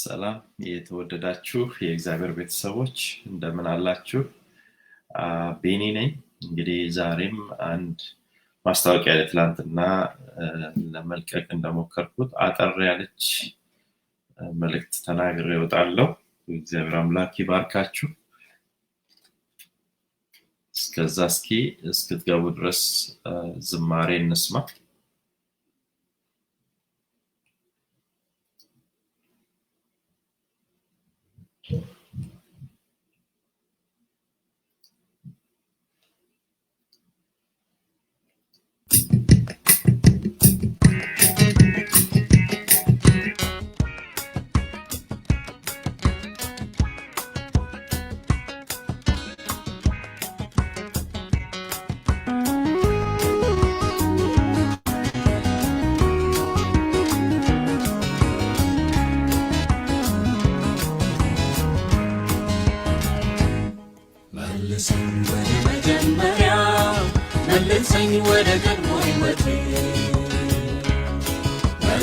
ሰላም የተወደዳችሁ የእግዚአብሔር ቤተሰቦች እንደምን አላችሁ? ቤኒ ነኝ። እንግዲህ ዛሬም አንድ ማስታወቂያ ለትላንትና ለመልቀቅ እንደሞከርኩት አጠር ያለች መልእክት ተናግሬ እወጣለሁ። እግዚአብሔር አምላክ ይባርካችሁ። እስከዛ እስክትገቡ ድረስ ዝማሬ እንስማ። መልሰኝ ወደ ቀድሞ ሕይወቴ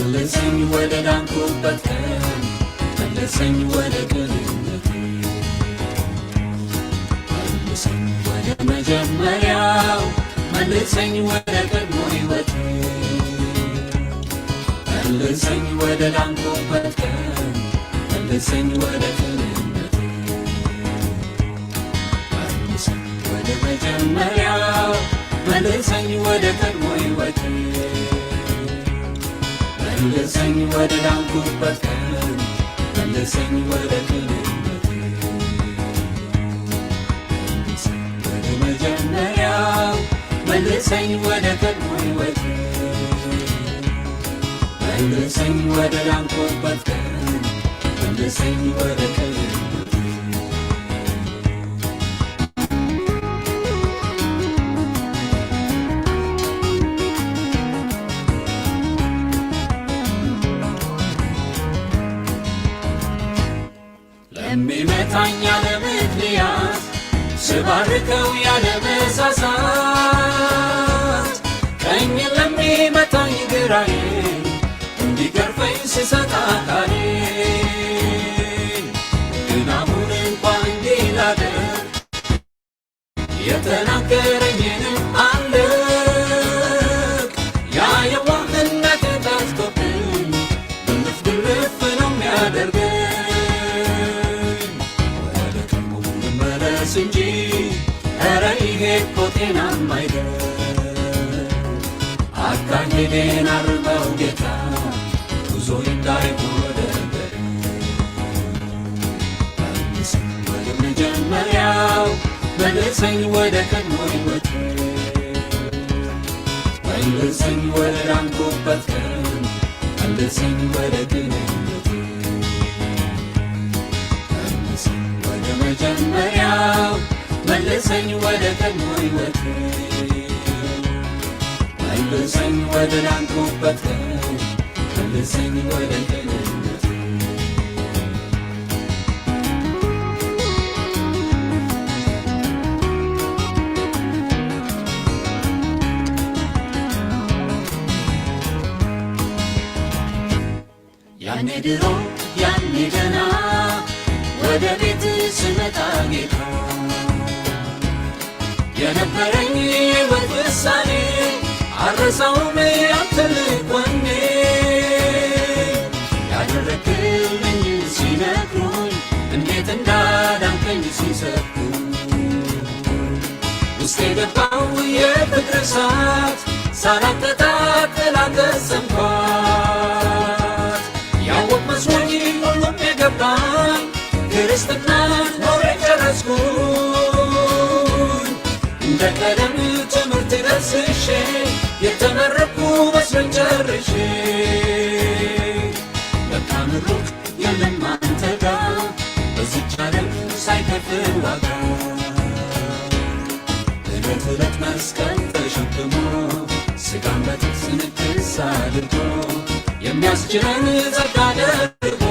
መልሰኝ ወደ ዳንኩበት ቀን መልሰኝ ወደ ቅንነቴ መልሰኝ ወደ መጀመሪያው መልሰኝ ወደ ቀድሞ ሕይወቴ መልሰኝ ወደ ዳንኩበት ቀን መልሰኝ ወደ ቅንነቴ መልሰኝ ወደ መጀመሪያው መልሰኝ ወደ ቀድሞ ሕይወቴ መልሰኝ ወደ ዳንኩበት ቀን መልሰኝ ወደ ቅንነቴ መልሰኝ ወደ መጀመሪያው መልሰኝ ወደ ቀድሞ ሕይወቴ መልሰኝ ወደ ዳንኩበት ቀን መልሰኝ ወደ ቅንነቴ ለሚመታኝ ያለ ምክንያት ስባርከው ያለ መሳሳት ቀኝ ለሚመታኝ ግራዬ እንዲገርፈኝ ስሰጥ አካሌን ግን አሁን እንኳን እንዲህ ላደርግ የተናገረኝንም አልቅ ያ የዋህነት ጠፍቶብኝ ግልፍ ግልፍ ነው የሚያደርገኝ እንጂ ኧረ ይሄ እኮ ጤናማ አይደል። አካሄዴን አርመው ጌታ ጉዞዬ እንዳይጎደል መልሰኝ ወደ መጀመሪያው መልሰኝ ወደ ቀድሞ ሕይወቴ መልሰኝ ወደ ዳንኩበት ቀን መልሰኝ ወደ ቅንነቴ መልሰኝ ወደ መጀመሪያው መልሰኝ ወደ ቀድሞ ሕይወቴ መልሰኝ ወደ ዳንኩበት ቀን መልሰኝ ወደ ቅንነቴ ያኔ ድሮ ያኔ ገና ወደ ቤት ስመጣ ጌታ የነበረኝ የሕይወት ውሳኔ አልረሳውም ያንተን ወኔ ያደረግልኝ ሲነግሩኝ እንዴት እንዳዳንከኝ ሲሰብኩኝ ውስጤ ገባው የፍቅር እሳት ሳላቀጣጥል አልተሰምኳት ያወቅ መስሎኝ ሁሉም የገባኝ ክርስትናን ኖሬ ጨረስኩኝ እንደ ቀደም ትምህርት ደርሼ የተመረቅኩ መስሎኝ ጨርሼ በቃ ምሩቅ የለም አንተ ጋር በዚች ዓለም ሳይከፍል ዋጋ ዕለት ዕለት መስቀል ተሸክሞ ሥጋን በጥብስ ንክስ አድርጎ የሚያስችለን ጸጋ ደርቦ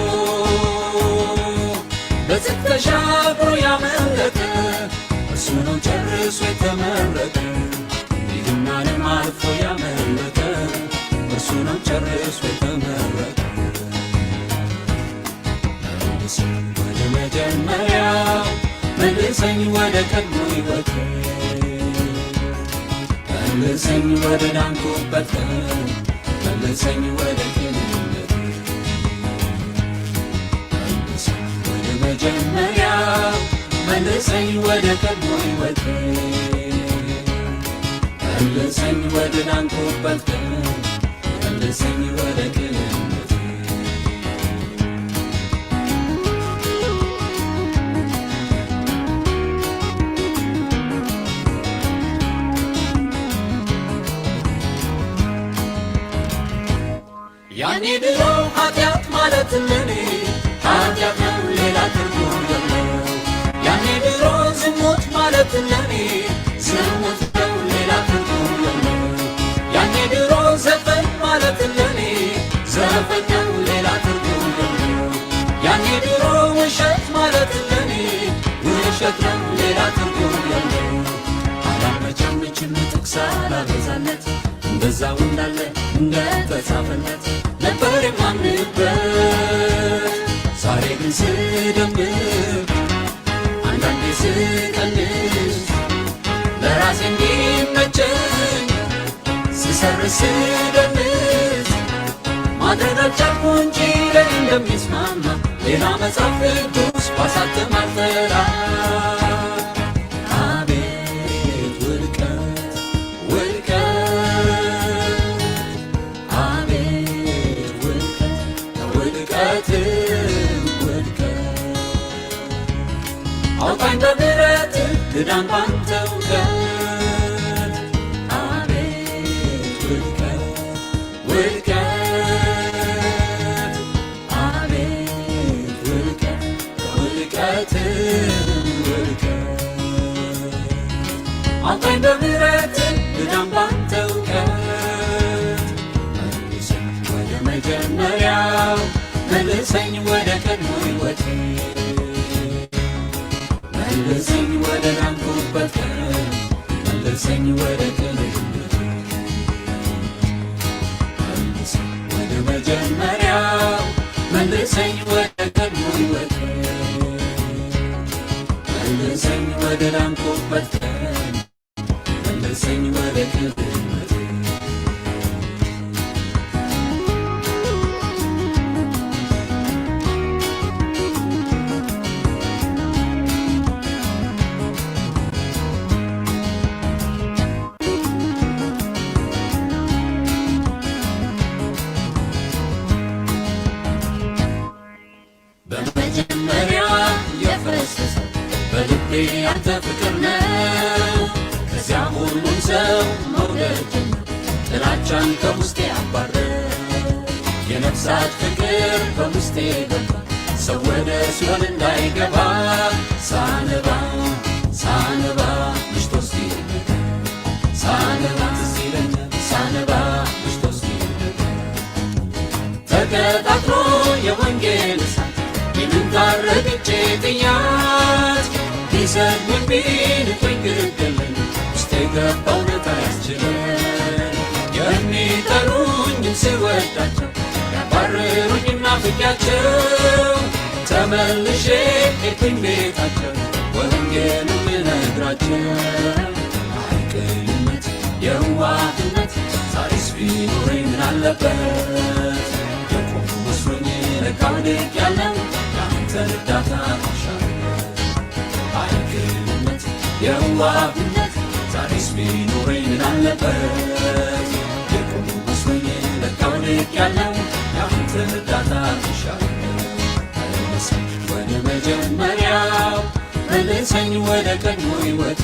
በጽድቅ ተሻግሮ ያመለጠ እርሱ ነው ጨርሶ የተመረጠ ይህን ዓለም አልፎ ያመለጠ እርሱ ነው ጨርሶ የተመረጠ ወደ መጀመሪያው መልሰኝ ወደ ቀድሞ ሕይወቴ መልሰኝ ወደ ዳንኩበት መልሰኝ ወደ ቅንነቴ መልሰኝ ወደ መጀመሪያው መልሰኝ ወደ ቀድሞ ሕይወቴ መልሰኝ ወደ ዳንኩበት መልሰኝ ወደ ቅንነቴ ያኔ ድሮ ኃጢአት ማለት ለኔ ኃጢአት ነው ሌላ ትርጉም የለው ያኔ ድሮ ዝሙት ማለት ለኔ ዝሙት ነው ሌላ ትርጉም የለው ያኔ ድሮ ዘፈን ማለት ለኔ ዘፈን ነው ሌላ ትርጉም የለው ያኔ ድሮ ውሸት ማለት ለኔ ውሸት ነው ሌላ ትርጉም የለው አላመቻመችም ጥቅስ አላበዛለት እንደዛው እንዳለ እንደተጻፈለት ነበር የማምንበት ዛሬ ግን ስደምር አንዳንዴ ስቀንስ ለራሴ እንዲመቸኝ ስሰርስ ስደንስ ማድረግ አልቻልኩ እንጂ ለኔ እንደሚስማማ ሌላ መጽሐፍ ቅዱስ ባሳትም አልጠራ አቤት ውድቀት አቤት ውድቀት አውጣኝ በምሕረት ልዳን ባንተ እውቀት አቤት ውድቀት አቤት ውድቀት አውጣኝ በምሕረት ልዳን ባንተ እውቀት መልሰኝ ወደ መጀመሪያው መልሰኝ ወደ ቀድሞ ሕይወቴ መልሰኝ ወደ ዳንኩበት መልሰኝ ወደ ቅንነቴ መልሰኝ ወደ መጀመሪያው መልሰኝ ወደ ቀድሞ ሕይወቴ መልሰኝ ወደ ዳንኩበት መልሰኝ ወደ ቅንነቴ በመጀመሪያ የፈሰሰ በልቤ ያንተ ፍቅር ነው ከዚያ ሁሉም ሰው መውደድ ጥላቻን ከውስጤ አባረረ የነፍሳት ፍቅር በውስጤ ገባ ሰው ወደ ሲኦል እንዳይገባ ሳነባ ምሽቶ እስኪነጋ ሳነባ ትዝ ይለኛል ሳነባ ምሽቶ እስኪነጋ ተቀጣጥሎ የወንጌል እሳት ታረግጬ ጥያት ቢሰድቡኝ ቢንቁኝ ግድ የለኝ ውስጤ ገባ እውነት አያስችለን የሚጠሉኝን ስወዳቸው ያባረሩኝም ናፍቄያቸው ተመልሼ ሄድኩኝ ቤታቸው ወንጌሉን ልነግራቸው አይቅንነት የዋህነት ዛሬስ ቢኖረኝ ምን አለበት የቆሙ መስሎኝ ለካ ወድቄያለሁ እርዳታ አይቅንነት የዋህነት ዛሬስ ቢኖረኝ ምን አለበት የቆሙ መስሎኝ ለካ ወድቄያለሁ ያንተ እርዳታ መልሰኝ ወደ መጀመሪያው መልሰኝ ወደ ቀድሞ ሕይወቴ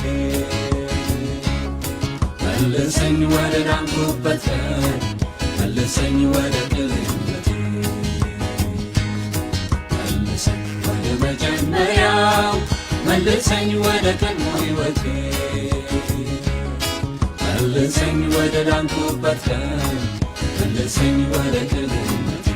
መልሰኝ ወደ ዳንኩበት መልሰኝ ወደ ቅንነቴ መጀመሪያው መልሰኝ ወደ ቀድሞ ሕይወቴ መልሰኝ ወደ ዳንኩበት መልሰኝ ወደ ቅንነቴ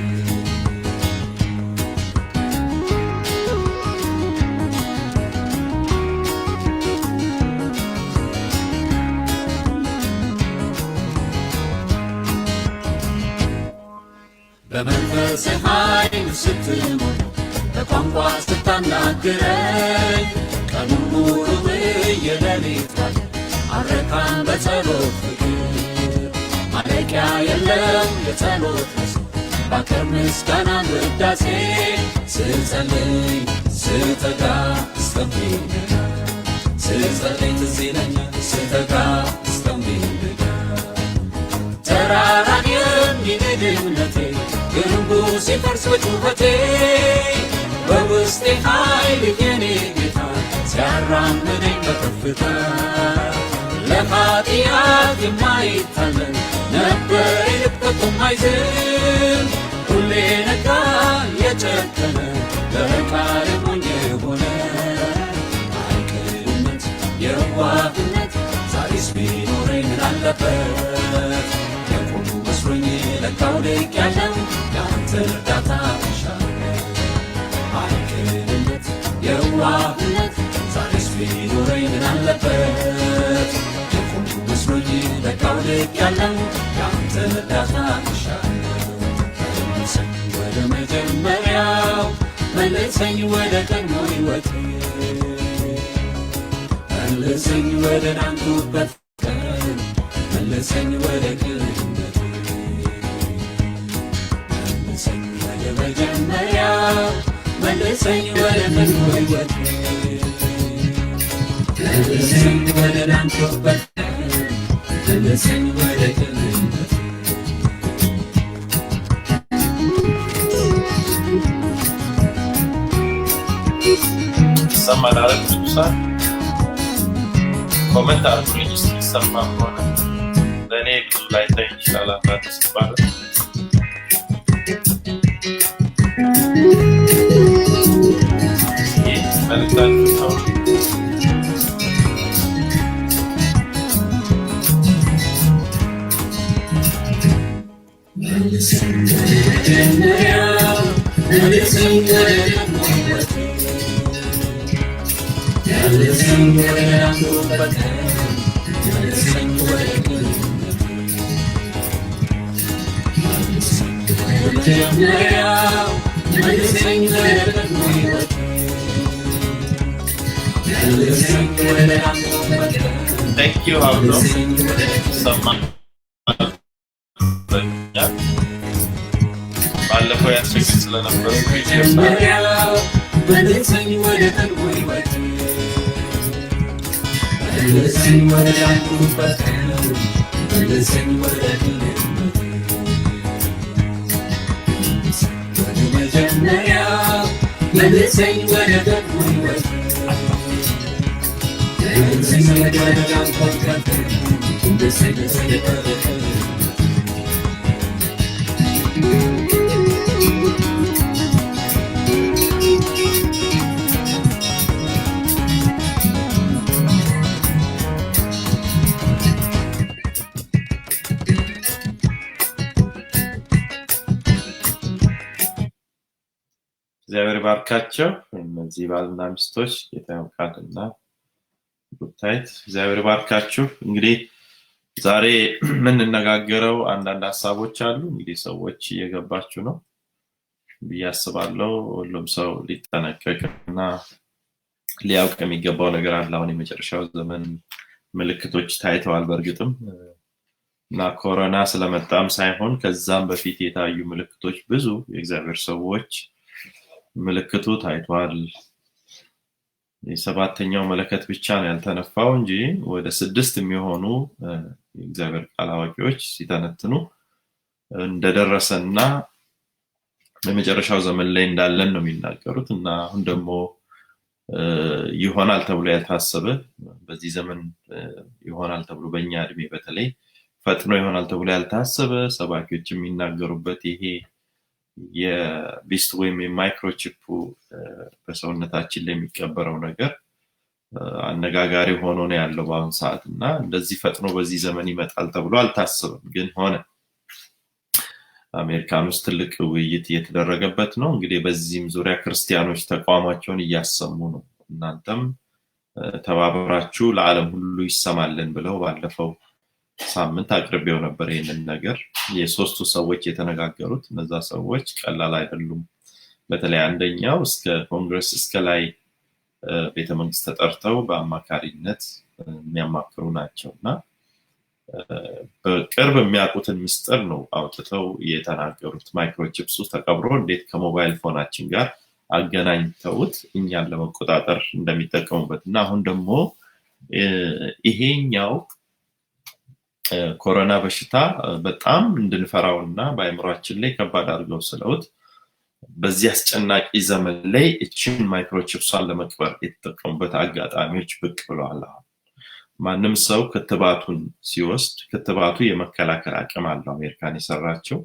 በመንፈስ ኃይል ስትሞላ በቋንቋ ስታናግረኝ ቀኑን ሙሉ የሌሊት አረካን በጸሎት ፍቅር ማለቂያ የለም የጸሎት ባከር ምስጋና ውዳሴ ስጸልይ ስተጋ እስከምነጋ ስጸልይ ትዝ ይለኛል ስተጋ እስከምነጋ ተራራን የሚንድ እምነቴ ግንቡ ሲፈርስ በጩኸቴ በውስጤ ኃይል የኔ ጌታ ሲያራምደኝ በከፍታ ለኃጢአት የማይታመን ነበር ልብ የማይዝል ሁሌ ነጋ የጨከነ ለቃል ሞኝ የሆነ አይቅርነት የዋህነት ዛሬስ ቢኖረኝ ምን አለበት የቆሙ መስሎኝ ለካው ልቅ ያለው ያንተ እርዳታ እሻለሁ አይቅርነት የዋህነት ዛሬስ ቢኖረኝ ምን አለበት የቆሙ መስሎኝ ለካው ልቅ ያለው ያንተ እርዳታ እሻለሁ ወደ መጀመሪያው መልሰኝ ወደ ቀድሞ ሕይወቴ መልሰኝ ወደ ዳንኩበት ቀን መልሰኝ ወደ ቅንነቴ መልሰኝ ወደ መጀመሪያው መልሰኝ ወደ ቀድሞ ሕይወቴ መልሰኝ ወደ ዳንኩበት ቀን መልሰኝ ወደ ቅንነቴ ይሰማል አይደል? ቅዱሳን ኮሜንት አድርጉልኝ እስኪ ይሰማ ከሆነ ለእኔ ብዙ ላይታይ ይችላል። አንዳንድ ሲባል መልእክታችሁ ሰው መልሰኝ ወደ ዳንኩበት መልሰኝ ወደ ቅንነቴ መጀመሪያው መልሰኝ ወደ ቀድሞ ሕይወቴ መልሰኝ ወደ ዳንኩበት Thank you, Abdo. ይሰማል ባለፈው ያስቸግር ስለነበር መጀመሪያው መልሰኝ ወደ ቀድሞ ሕይወቴ መልሰኝ ወደ ዳንኩበት መልሰኝ ወደ ቅንነቴ ወደ መጀመሪያው መልሰኝ ወደ ቀድሞ ሕይወቴ መልሰኝ ወደ ዳንኩበት መልሰኝ ወደ ቅንነቴ እግዚአብሔር ባርካቸው እነዚህ ባልና ሚስቶች ጌታ ያውቃልና ጉታይት እግዚአብሔር ባርካችሁ። እንግዲህ ዛሬ የምንነጋገረው አንዳንድ ሐሳቦች አሉ። እንግዲህ ሰዎች እየገባችሁ ነው ብዬ አስባለሁ። ሁሉም ሰው ሊጠነቀቅና ሊያውቅ የሚገባው ነገር አለ። አሁን የመጨረሻው ዘመን ምልክቶች ታይተዋል። በእርግጥም እና ኮሮና ስለመጣም ሳይሆን ከዛም በፊት የታዩ ምልክቶች ብዙ የእግዚአብሔር ሰዎች ምልክቱ ታይቷል። የሰባተኛው መለከት ብቻ ነው ያልተነፋው እንጂ ወደ 6 የሚሆኑ የእግዚአብሔር ቃል አዋቂዎች ሲተነትኑ እንደደረሰና የመጨረሻው ዘመን ላይ እንዳለን ነው የሚናገሩት። እና አሁን ደግሞ ይሆናል ተብሎ ያልታሰበ በዚህ ዘመን ይሆናል ተብሎ በእኛ እድሜ በተለይ ፈጥኖ ይሆናል ተብሎ ያልታሰበ ሰባኪዎች የሚናገሩበት ይሄ የቢስት ወይም የማይክሮቺፑ በሰውነታችን ላይ የሚቀበረው ነገር አነጋጋሪ ሆኖ ነው ያለው በአሁን ሰዓት። እና እንደዚህ ፈጥኖ በዚህ ዘመን ይመጣል ተብሎ አልታሰበም፣ ግን ሆነ። አሜሪካን ውስጥ ትልቅ ውይይት እየተደረገበት ነው። እንግዲህ በዚህም ዙሪያ ክርስቲያኖች ተቋማቸውን እያሰሙ ነው። እናንተም ተባብራችሁ ለዓለም ሁሉ ይሰማልን ብለው ባለፈው ሳምንት አቅርቤው ነበር ይሄንን ነገር። የሶስቱ ሰዎች የተነጋገሩት እነዛ ሰዎች ቀላል አይደሉም። በተለይ አንደኛው እስከ ኮንግረስ እስከ ላይ ቤተ መንግስት ተጠርተው በአማካሪነት የሚያማክሩ ናቸውና በቅርብ የሚያውቁትን ምስጢር ነው አውጥተው የተናገሩት። ማይክሮቺፕስ ተቀብሮ እንዴት ከሞባይል ፎናችን ጋር አገናኝተውት እኛን ለመቆጣጠር እንደሚጠቀሙበትና አሁን ደግሞ ይሄኛው ኮሮና በሽታ በጣም እንድንፈራውና በአይምሮአችን ላይ ከባድ አድርገው ስለውት በዚህ አስጨናቂ ዘመን ላይ እቺን ማይክሮቺፕሷን ለመቅበር የተጠቀሙበት አጋጣሚዎች ብቅ ብለዋል። ማንም ሰው ክትባቱን ሲወስድ ክትባቱ የመከላከል አቅም አለው። አሜሪካን የሰራቸው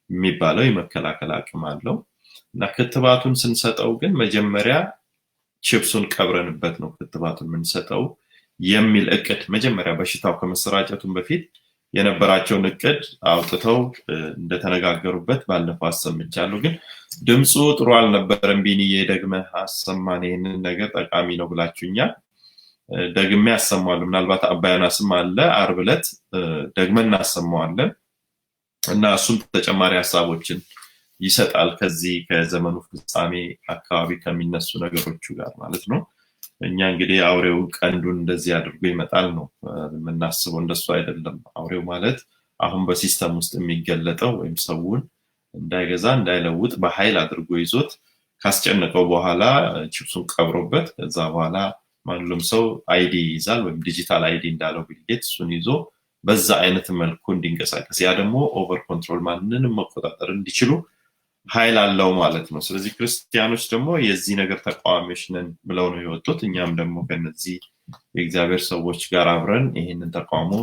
የሚባለው የመከላከል አቅም አለው እና ክትባቱን ስንሰጠው ግን መጀመሪያ ቺፕሱን ቀብረንበት ነው ክትባቱን የምንሰጠው የሚል እቅድ መጀመሪያ በሽታው ከመሰራጨቱን በፊት የነበራቸውን እቅድ አውጥተው እንደተነጋገሩበት ባለፈው አሰምቻለሁ። ግን ድምፁ ጥሩ አልነበረም። ቢኒዬ ደግመህ አሰማን ይሄንን ነገር ጠቃሚ ነው ብላችሁኛል። ደግሜ አሰማዋለሁ። ምናልባት አባያናስም አለ ዓርብ ዕለት ደግመን እናሰማዋለን እና እሱም ተጨማሪ ሐሳቦችን ይሰጣል ከዚህ ከዘመኑ ፍጻሜ አካባቢ ከሚነሱ ነገሮች ጋር ማለት ነው። እኛ እንግዲህ አውሬው ቀንዱን እንደዚህ አድርጎ ይመጣል ነው የምናስበው። እንደሱ አይደለም። አውሬው ማለት አሁን በሲስተም ውስጥ የሚገለጠው ወይም ሰውን እንዳይገዛ እንዳይለውጥ በኃይል አድርጎ ይዞት ካስጨነቀው በኋላ ቺፕሱን ቀብሮበት ከዛ በኋላ ማንንም ሰው አይዲ ይዛል ወይም ዲጂታል አይዲ እንዳለው ቢልጌት እሱን ይዞ በዛ አይነት መልኩ እንዲንቀሳቀስ ያ ደግሞ ኦቨር ኮንትሮል ማንንም መቆጣጠር እንዲችሉ ኃይል አለው ማለት ነው። ስለዚህ ክርስቲያኖች ደግሞ የዚህ ነገር ተቃዋሚዎች ነን ብለው ነው የወጡት። እኛም ደግሞ ከነዚህ የእግዚአብሔር ሰዎች ጋር አብረን ይሄንን ተቃውሞ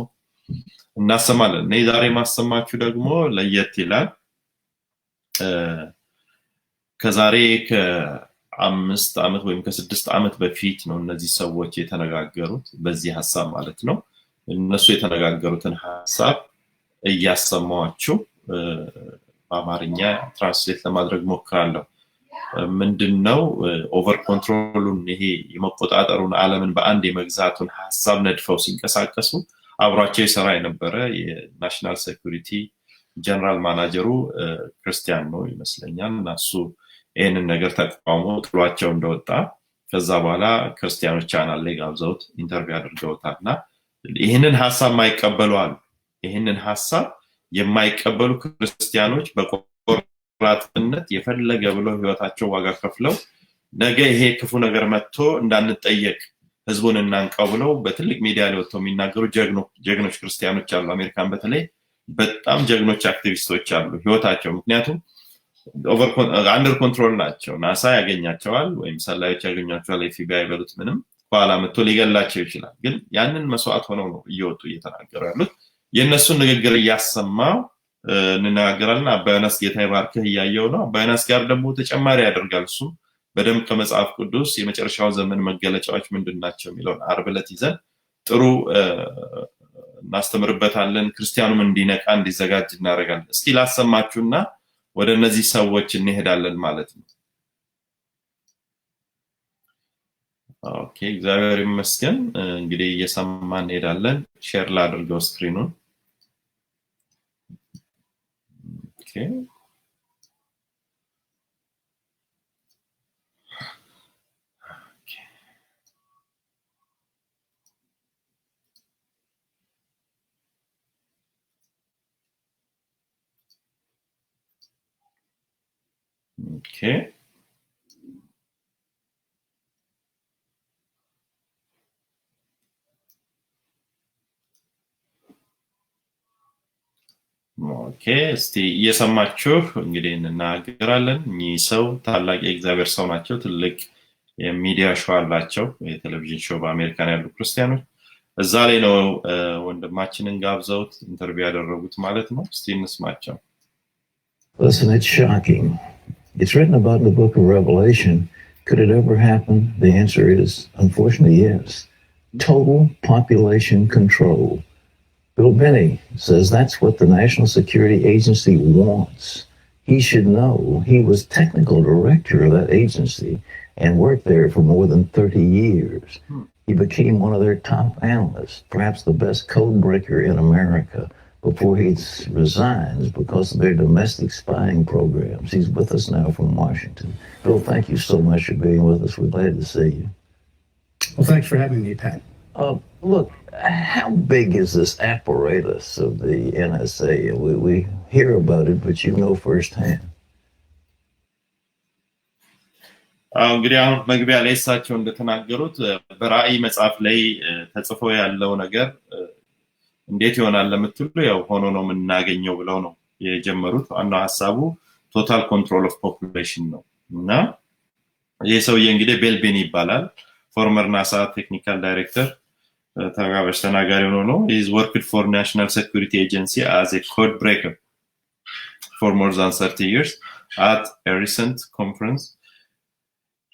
እናሰማለን። እኔ ዛሬ ማሰማችሁ ደግሞ ለየት ይላል። ከዛሬ ከ5 ዓመት ወይም ከ6 ዓመት በፊት ነው እነዚህ ሰዎች የተነጋገሩት በዚህ ሐሳብ ማለት ነው። እነሱ የተነጋገሩትን ሐሳብ እያሰማዋችሁ በአማርኛ ትራንስሌት ለማድረግ ሞክራለሁ። ምንድነው ኦቨር ኮንትሮሉን ይሄ የመቆጣጠሩን ዓለምን በአንድ የመግዛቱን ሐሳብ ነድፈው ሲንቀሳቀሱ አብሯቸው ይሰራ የነበረ የናሽናል ሴኩሪቲ ጀነራል ማናጀሩ ክርስቲያን ነው ይመስለኛል እና እሱ ይሄንን ነገር ተቃውሞ ጥሏቸው እንደወጣ ከዛ በኋላ ክርስቲያኖች ቻናል ላይ ጋብዘውት ኢንተርቪው አድርገውታልና ይሄንን ሐሳብ ማይቀበሉ አሉ። ይሄንን ሐሳብ የማይቀበሉ ክርስቲያኖች በቆራጥነት የፈለገ ብሎ ህይወታቸው ዋጋ ከፍለው ነገ ይሄ ክፉ ነገር መጥቶ እንዳንጠየቅ ህዝቡን እናንቀው ብለው በትልቅ ሚዲያ ላይ ወጥተው የሚናገሩ ጀግኖች ክርስቲያኖች አሉ። አሜሪካን በተለይ በጣም ጀግኖች አክቲቪስቶች አሉ ህይወታቸው ምክንያቱም አንደር ኮንትሮል ናቸው። ናሳ ያገኛቸዋል ወይም ሰላዮች ያገኛቸዋል ኤፍቢአይ በሉት ምንም በኋላ መጥቶ ሊገላቸው ይችላል። ግን ያንን መስዋዕት ሆነው ነው እየወጡ እየተናገሩ ያሉት። የነሱን ንግግር እያሰማው እንናገራለን። አባያናስ ጌታ ይባርክህ እያየው ነው። አባያናስ ጋር ደግሞ ተጨማሪ ያደርጋል። እሱ በደንብ ከመጽሐፍ ቅዱስ የመጨረሻው ዘመን መገለጫዎች ምንድናቸው የሚለውን ዓርብ ዕለት ይዘን ጥሩ እናስተምርበታለን። ክርስቲያኑም እንዲነቃ እንዲዘጋጅ እናደርጋለን። እስኪ ላሰማችሁና ወደ እነዚህ ሰዎች እንሄዳለን ማለት ነው። ኦኬ እግዚአብሔር ይመስገን። እንግዲህ እየሰማን እንሄዳለን። ሼር ላድርገው ስክሪኑን። ኦኬ ኦኬ ኦኬ እስቲ እየሰማችሁ እንግዲህ እንናገራለን። እኚህ ሰው ታላቅ የእግዚአብሔር ሰው ናቸው። ትልቅ የሚዲያ ሾው አላቸው። የቴሌቪዥን ሾው በአሜሪካን ያሉ ክርስቲያኖች እዛ ላይ ነው ወንድማችንን ጋብዘውት ኢንተርቪው ያደረጉት ማለት ነው። እስቲ እንስማቸው። Listen, it's shocking. It's written about in the book of Revelation. Could it ever happen? The answer is, unfortunately, yes. Total population control. Bill Binney says that's what the National Security Agency wants. He should know. He was technical director of that agency and worked there for more than 30 years. He became one of their top analysts, perhaps the best code breaker in America. before he resigns because of their domestic spying programs. He's with us now from Washington. Bill, thank you so much for being with us. We're glad to see you. Well, thanks for having me, Pat. Look, how big is this apparatus of the NSA? We hear about it, but you know firsthand. እንግዲህ አሁን መግቢያ ላይ እሳቸው እንደተናገሩት በራእይ መጽሐፍ ላይ ተጽፎ ያለው ነገር እንዴት ይሆናል ለምትሉ ያው ሆኖ ነው የምናገኘው ብለው ነው የጀመሩት። ዋናው ሐሳቡ ቶታል ኮንትሮል ኦፍ ፖፑሌሽን ነው እና ይሄ ሰውዬ እንግዲህ ቤልቤኒ ይባላል። ፎርመር ናሳ ቴክኒካል ዳይሬክተር ተጋባዥ ተናጋሪ ሆኖ ነው። he has worked for National Security Agency as a code breaker for more than 30 years. At a recent conference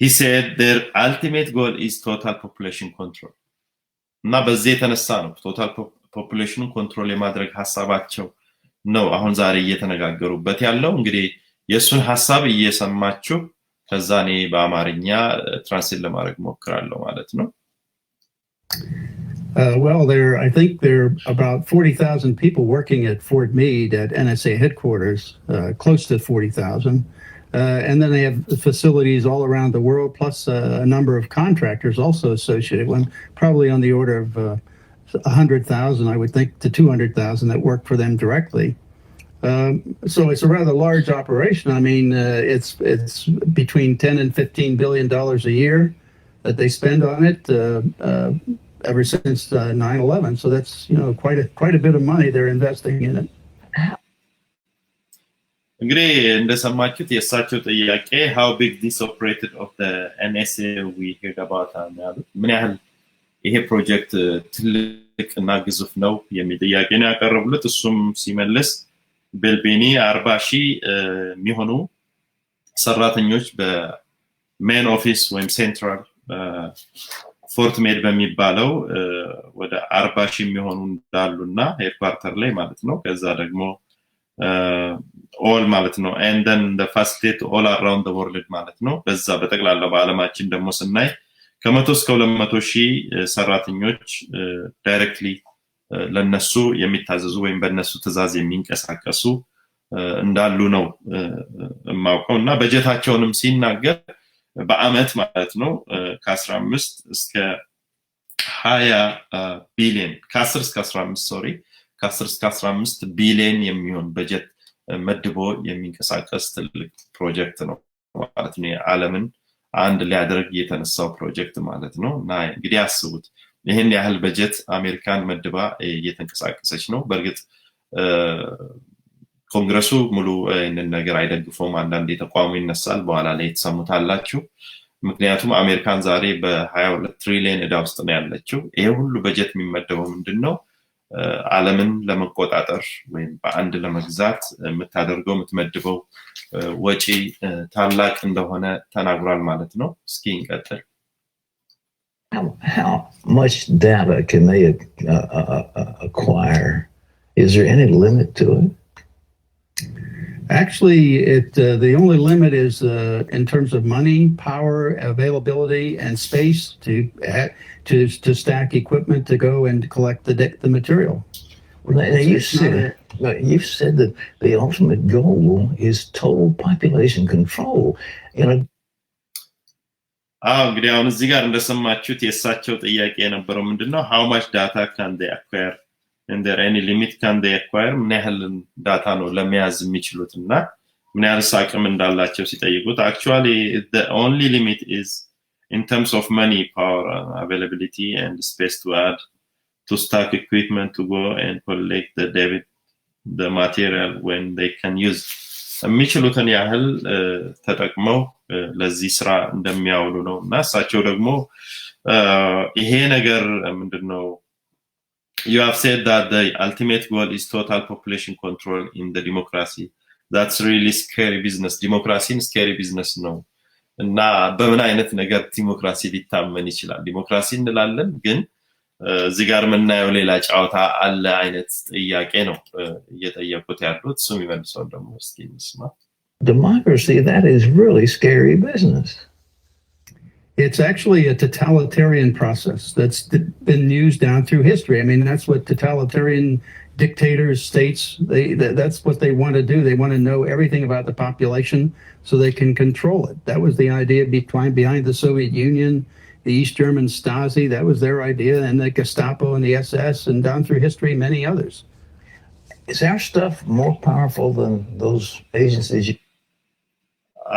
he said their ultimate goal is total population control. እና በዚህ የተነሳ ነው ቶታል ፖፑሌሽኑን ኮንትሮል የማድረግ ሐሳባቸው ነው አሁን ዛሬ እየተነጋገሩበት ያለው። እንግዲህ የሱን ሐሳብ እየሰማችሁ ከዛ እኔ በአማርኛ ትራንስሌት ለማድረግ ሞክራለሁ ማለት ነው። Well, I think there are about 40,000 people working at Fort Meade at NSA headquarters, close to 40,000. And then they have facilities all around the world, plus a number of contractors also associated with them, probably on the order of 100,000, I would think, to 200,000 that work for them directly. So it's a rather large operation. I mean, it's between 10 and 15 billion dollars a year that they spend on it ever since 9/11. So that's quite a bit of money they're investing in it. እንግዲህ እንደሰማችሁት የእሳቸው ጥያቄ how big this operated of the NSA we heard about ምን ያህል ይሄ ፕሮጀክት ትልቅና ግዙፍ ነው የሚል ጥያቄ ነው ያቀረቡለት። እሱም ሲመልስ ቤልቤኒ 40,000 የሚሆኑ ሰራተኞች በሜን ኦፊስ ወይም ሴንትራል ፎርት ሜድ በሚባለው ወደ 40,000 የሚሆኑ እንዳሉና ሄድኳርተር ላይ ማለት ነው። ከዛ ደግሞ all ማለት ነው and then the facilitate all around the world ማለት ነው። በዛ በጠቅላላው በአለማችን ደግሞ ስናይ ከ100 እስከ 200,000 ሰራተኞች ዳይሬክትሊ ለነሱ የሚታዘዙ ወይም በነሱ ትዕዛዝ የሚንቀሳቀሱ እንዳሉ ነው ማውቀው እና በጀታቸውንም ሲናገር በአመት ማለት ነው ከ15 እስከ 20 ቢሊዮን ከ10 እስከ 15 ቢሊዮን የሚሆን በጀት መድቦ የሚንቀሳቀስ ትልቅ ፕሮጀክት ነው ማለት ነው። ዓለምን አንድ ሊያደርግ የተነሳው ፕሮጀክት ማለት ነው እና እንግዲህ አስቡት ይሄን ያህል በጀት አሜሪካን መድባ እየተንቀሳቀሰች ነው። በርግጥ ኮንግረሱ ሙሉ እነን ነገር አይደግፈውም። አንዳንድ የተቋሙ ይነሳል በኋላ ላይ ተሰሙታላችሁ። ምክንያቱም አሜሪካን ዛሬ በ22 ትሪሊየን ዕዳ ውስጥ ነው ያለችው። ይሄ ሁሉ በጀት የሚመደበው ምንድነው? ዓለምን ለመቆጣጠር ወይም በአንድ ለመግዛት የምታደርገው የምትመድበው ወጪ ታላቅ እንደሆነ ተናግሯል ማለት ነው። እስኪ እንቀጥል። How much data can they acquire? Is there any limit to it? Actually, the only limit is in terms of money, power, availability, and space to stack equipment to go and collect the material. Well, now you've said that the ultimate goal is total population control. እንግዲህ አሁን እዚህ ጋር እንደሰማችሁት የእሳቸው ጥያቄ የነበረው ምንድነው? how much data can they acquire and there any limit can they acquire? ምን ያህል ዳታ ነው ለመያዝ የሚችሉትና ምን ያህል አቅም እንዳላቸው ሲጠይቁት actually the only limit is in terms of money, power, availability and space to add to stack equipment to go and collect the material when they can use የሚችሉትን ያህል ተጠቅመው ለዚህ ስራ እንደሚያውሉ ነው እና እሳቸው ደግሞ ይሄ ነገር ምንድነው you have said that the ultimate goal is total population control in the democracy. That's really scary business. Democracy scary business ነው እና በምን አይነት ነገር ዲሞክራሲ ሊታመን ይችላል? ዲሞክራሲ እንላለን ግን እዚህ ጋር ምናየው ሌላ ጫውታ አለ አይነት ጥያቄ ነው እየጠየቁት ያሉት። እሱም ይመልሰው ደግሞ እስኪ እንስማ። Democracy, that is really scary business. It's actually a totalitarian process that's been used down through history. I mean, that's what totalitarian dictators, states, that's what they want to do. They want to know everything about the population so they can control it. That was the idea behind the Soviet Union, the East German Stasi. That was their idea, and the Gestapo and the SS, and down through history, many others. Is our stuff more powerful than those agencies?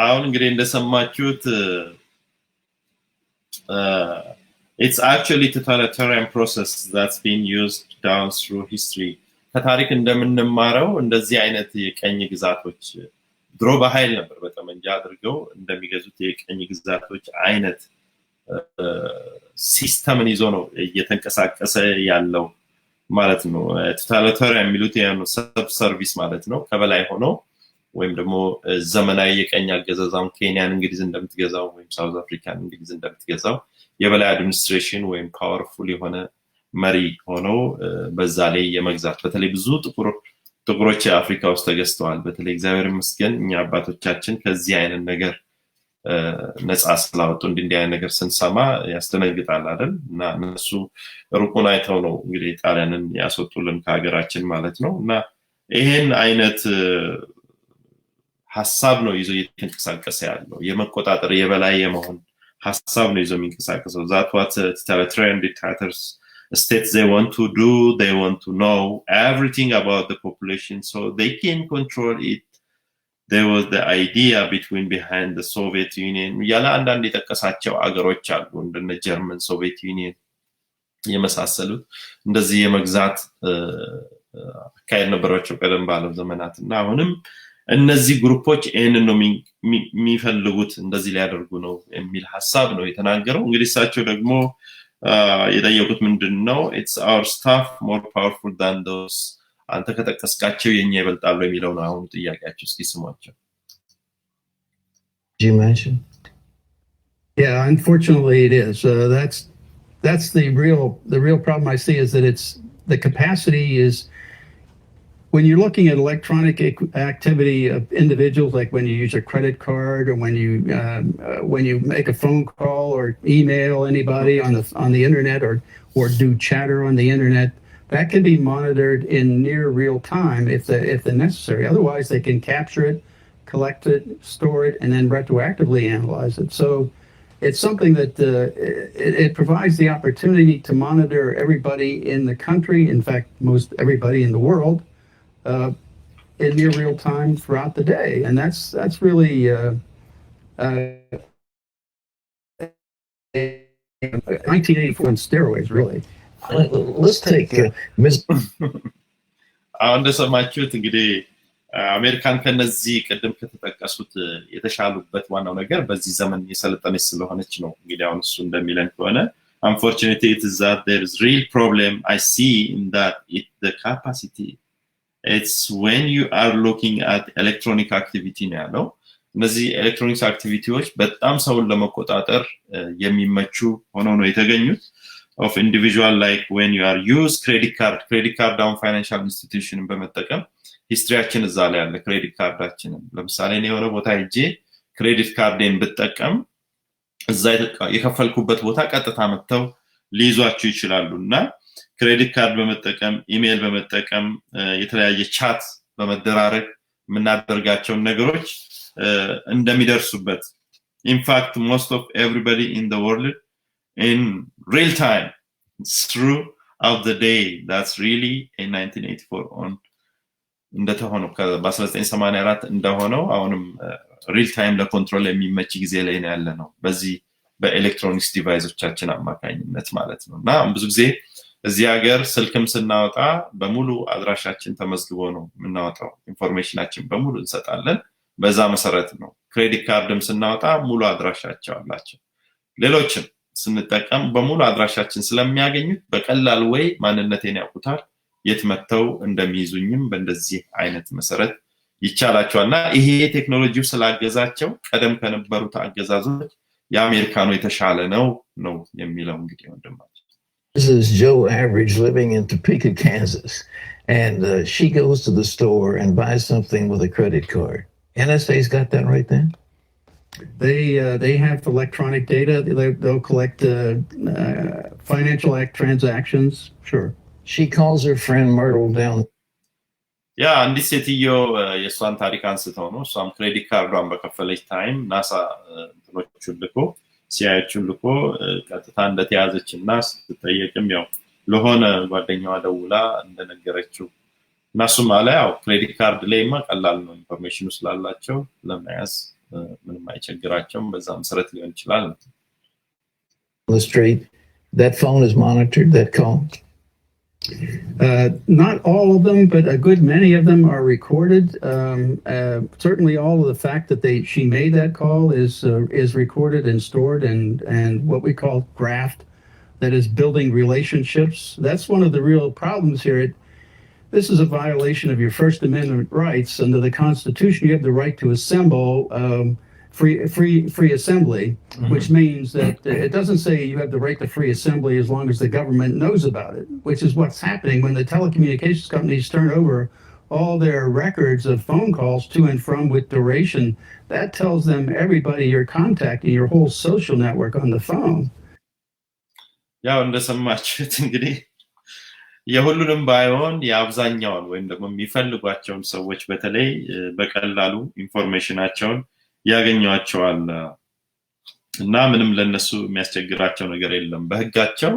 አሁን እንግዲህ እንደሰማችሁት it's actually totalitarian process that's been used down through history. ከታሪክ እንደምንማረው እንደዚህ አይነት የቀኝ ግዛቶች ድሮ በኃይል ነበር በጠመንጃ አድርገው እንደሚገዙት የቀኝ ግዛቶች አይነት ሲስተምን ይዞ ነው እየተንቀሳቀሰ ያለው ማለት ነው። totalitarian የሚሉት ያው ሰብ ሰርቪስ ማለት ነው። ከበላይ ሆኖ ወይም ደግሞ ዘመናዊ የቀኝ አገዛዛውን ኬንያን እንግሊዝ እንደምትገዛው ወይም ሳውዝ አፍሪካን እንግሊዝ እንደምትገዛው የበላይ አድሚኒስትሬሽን ወይም ፓወርፉል የሆነ መሪ ሆኖ በዛ ላይ የመግዛት በተለይ ብዙ ጥቁሮች አፍሪካ ውስጥ ተገዝተዋል። በተለይ እግዚአብሔር ይመስገን እኛ አባቶቻችን ከዚህ አይነት ነገር ነፃ ስላወጡ እንዲህ አይነት ነገር ስንሰማ ያስተነግጣል አይደል? እና እነሱ ሩቁን አይተው ነው እንግዲህ ጣሊያንን ያስወጡልን ከሀገራችን ማለት ነው። እና ይሄን አይነት ሐሳብ ነው ይዞ እየተንቀሳቀሰ ያለው የመቆጣጠር የበላይ የመሆን ሐሳብ ነው ይዞ የሚንቀሳቀሰው። that what totalitarian dictators states they want to do. They want to know everything about the population so they can control it. There was the idea behind the Soviet Union. ያለ አንዳንድ የተቀሳቸው አገሮች አሉ እንደነ ጀርመን፣ ሶቪየት ዩኒየን የመሳሰሉት እንደዚህ የመግዛት አካሄድ ነበራቸው ቀደም ባለው ዘመናትና አሁንም እነዚህ ግሩፖች ይሄንን ነው የሚፈልጉት እንደዚህ ሊያደርጉ ነው የሚል ሐሳብ ነው የተናገረው። እንግዲህ እሳቸው ደግሞ የጠየቁት ምንድነው it's our stuff more powerful than those አንተ ከተቀስቃቸው የኛ ይበልጣሉ የሚለው ነው አሁን ጥያቄያቸው። እስኪ ስሟቸው። Did you mention? Yeah, unfortunately it is. That's the real problem I see is that it's the capacity is when you're looking at electronic activity of individuals, like when you use a credit card or when you make a phone call or email anybody on the internet or do chatter on the internet, that can be monitored in near real time if necessary. Otherwise, they can capture it, collect it, store it, and then retroactively analyze it. So it's something that it provides the opportunity to monitor everybody in the country, in fact, most everybody in the world, in near real time throughout the day. And that's really 1984 on steroids, really. Let's take አሁን እንደሰማችሁት እንግዲህ አሜሪካን ከነዚህ ቀደም ከተጠቀሱት የተሻሉበት ዋናው ነገር በዚህ ዘመን የሰለጠነች ስለሆነች ነው። እንግዲህ አሁን እሱ እንደሚለን ከሆነ unfortunately it is that there is real problem I see in that the capacity it's when you are looking at electronic activity ነው ያለው። እነዚህ ኤሌክትሮኒክስ አክቲቪቲዎች በጣም ሰውን ለመቆጣጠር የሚመቹ ሆነው ነው የተገኙት of individual like when you are use credit card down financial institution በመጠቀም ሂስትሪያችን እዛ ላይ ያለ ክሬዲት ካርዳችን ለምሳሌ እኔ የሆነ ቦታ ሄጄ ክሬዲት ካርዴን ብጠቀም እዛ የከፈልኩበት ቦታ ቀጥታ መጥተው ሊይዟችሁ ይችላሉና ክሬዲት ካርድ በመጠቀም ኢሜል በመጠቀም የተለያየ ቻት በመደራረግ የምናደርጋቸው ነገሮች እንደሚደርሱበት in fact most of everybody in the world in real time throughout the day that's really in 1984 on እንደተሆነው በ1984 እንደሆነው አሁንም ሪል ታይም ለኮንትሮል የሚመች ጊዜ ላይ ነው ያለ ነው በዚህ በኤሌክትሮኒክስ ዲቫይሶቻችን አማካኝነት ማለት ነውና ብዙ ጊዜ እዚህ ሀገር ስልክም ስናወጣ በሙሉ አድራሻችን ተመዝግቦ ነው የምናወጣው ኢንፎርሜሽናችን በሙሉ እንሰጣለን በዛ መሰረት ነው ክሬዲት ካርድም ስናወጣ ሙሉ አድራሻቸው አላቸው ሌሎችም ስንጠቀም በሙሉ አድራሻችን ስለሚያገኙት በቀላል ወይ ማንነቴን ያውቁታል የት መተው እንደሚይዙኝም በእንደዚህ አይነት መሰረት ይቻላቸዋልና ይሄ ቴክኖሎጂው ስላገዛቸው ቀደም ከነበሩት አገዛዞች የአሜሪካኑ የተሻለ ነው የሚለው እንግዲህ ወንድማችን This is Joe Average living in Topeka, Kansas, and she goes to the store and buys something with a credit card. NSA's got that right then? They have electronic data. They'll collect financial transactions. Sure. She calls her friend Myrtle down. ያ አንዲት ሴትዮ የሷን ታሪክ አንስተው ነው እሷም ክሬዲት ካርዷን በከፈለች ታይም ናሳ እንትኖቹን ልኮ ሲያዩቹን ልኮ ቀጥታ እንደተያዘችና ስትጠየቅም ያው ለሆነ ጓደኛዋ ደውላ እንደነገረችው ናሱ ማለት ያው ክሬዲት ካርድ ላይማ ቀላል ነው ኢንፎርሜሽኑ ስላላቸው ለማያዝ ምንም አይቸግራቸውም በዛ መሰረት ሊሆን ይችላል The street, that phone is monitored, that call? Not all of them, but a good many of them are recorded. Certainly, all of the fact that she made that call is recorded and stored, and what we call graft, that is building relationships. That's one of the real problems here. This is a violation of your First Amendment rights. Under the Constitution, you have the right to assemble. Free assembly, which means that it doesn't say you have the right to free assembly as long as the government knows about it, which is what's happening when the telecommunications companies turn over all their records of phone calls to and from with duration. That tells them everybody you're contacting, your whole social network on the phone. ያው እንደሰማችሁት እንግዲህ የሁሉንም ባይሆን የአብዛኛውን ወይም ደግሞ የሚፈልጓቸውን ሰዎች በተለይ በቀላሉ ኢንፎርሜሽናቸውን ያገኛቸዋል እና ምንም ለነሱ የሚያስቸግራቸው ነገር የለም በህጋቸው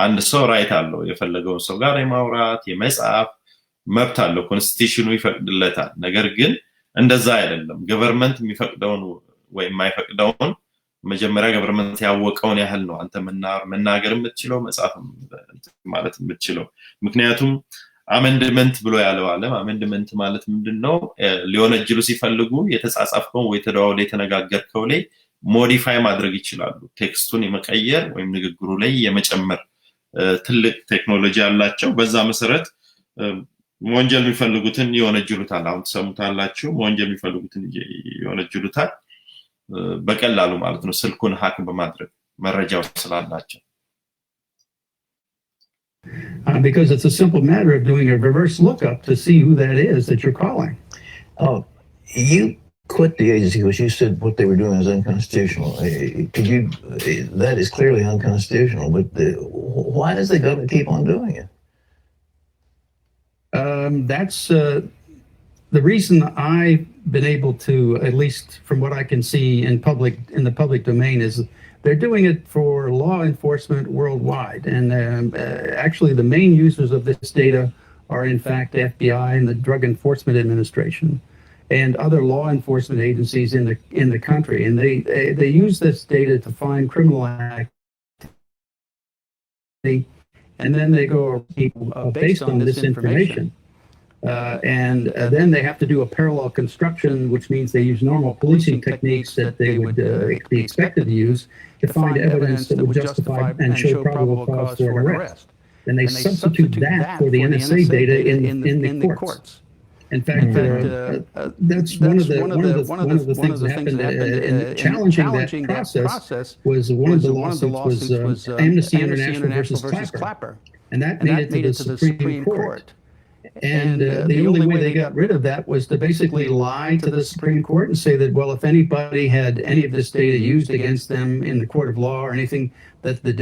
አንድ ሰው ራይት አለው የፈለገው ሰው ጋር የማውራት የመጻፍ መብት አለው ኮንስቲቲዩሽኑ ይፈቅድለታል ነገር ግን እንደዛ አይደለም ገቨርንመንት የሚፈቅደውን ወይ የማይፈቅደውን መጀመሪያ ገቨርንመንት ያወቀውን ያህል ነው አንተ መናገር የምትችለው መጻፍ ማለት የምትችለው ምክንያቱም አሜንድመንት ብሎ ያለው ዓለም አሜንድመንት ማለት ምንድነው ሊወነጅሉ ሲፈልጉ የተጻጻፈው ወይ ተደዋውሎ የተነጋገርከው ላይ ሞዲፋይ ማድረግ ይችላሉ ቴክስቱን የመቀየር ወይም ንግግሩ ላይ የመጨመር ትልቅ ቴክኖሎጂ አላቸው በዛ መሰረት ወንጀል የሚፈልጉትን ይወነጅሉታል አሁን ተሰሙታላችሁ ወንጀል የሚፈልጉትን ይወነጅሉታል በቀላሉ ማለት ነው ስልኩን ሃክ በማድረግ መረጃው ስላላቸው Because it's a simple matter of doing a reverse lookup to see who that is that you're calling. Oh, you quit the agency because you said what they were doing is unconstitutional. That is clearly unconstitutional, but why does the government keep on doing it? That's the reason I've been able to, at least from what I can see in the public domain, is they're doing it for law enforcement worldwide. And actually, the main users of this data are, in fact, the FBI and the Drug Enforcement Administration and other law enforcement agencies in the country. And they use this data to find criminal activity, and then they go people based on this information. And then they have to do a parallel construction, which means they use normal policing techniques that they would be expected to use to find evidence that would justify and show probable cause for an arrest. And they substitute that for the NSA data in the courts. In fact, that's one of the things that happened in challenging that process was one of the lawsuits was Amnesty International versus Clapper. And that made it to the Supreme Court. And the only way they got rid of that was to basically lie to the Supreme Court and say that, well, if anybody had any of this data used against them in the court of law or anything, that the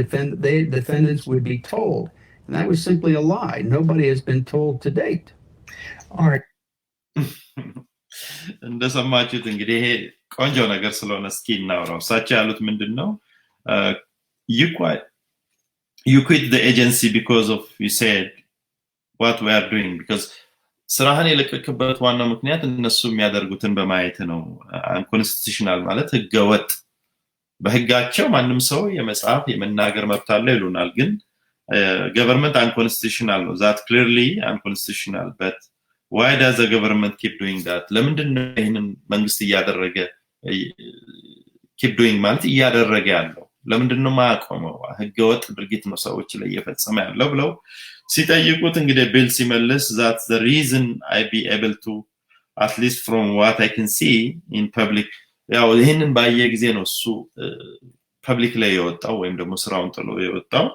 defendants would be told. And that was simply a lie. Nobody has been told to date. All right. እንደሰማችሁት እንግዲህ ቆንጆ ነገር ስለሆነ እስኪ እናውራው እሳቸው ያሉት ምንድነው you quit the agency because of you said what we are doing because ስራህን የለቀቅበት ዋናው ምክንያት እነሱ የሚያደርጉትን በማየት ነው unconstitutional ማለት ህገወጥ በህጋቸው ማንም ሰው የመጻፍ የመናገር መብት አለው ይሉናል ግን government unconstitutional ነው that clearly unconstitutional but why does the government keep doing that ለምንድነው ይሄንን መንግስት እያደረገ keep doing ማለት እያደረገ ያለው ለምንድነው ማቆመው ህገወጥ ድርጊት ነው ሰዎች ላይ እየፈጸመ ያለው ብለው ሲጠይቁት እንግዲህ ቢል ሲመልስ that's the reason I be able to at least from what I can see in public ያው ይሄንን ባየ ጊዜ ነው እሱ ፐብሊክ ላይ የወጣው ወይም ደግሞ ስራውን ጥሎ የወጣው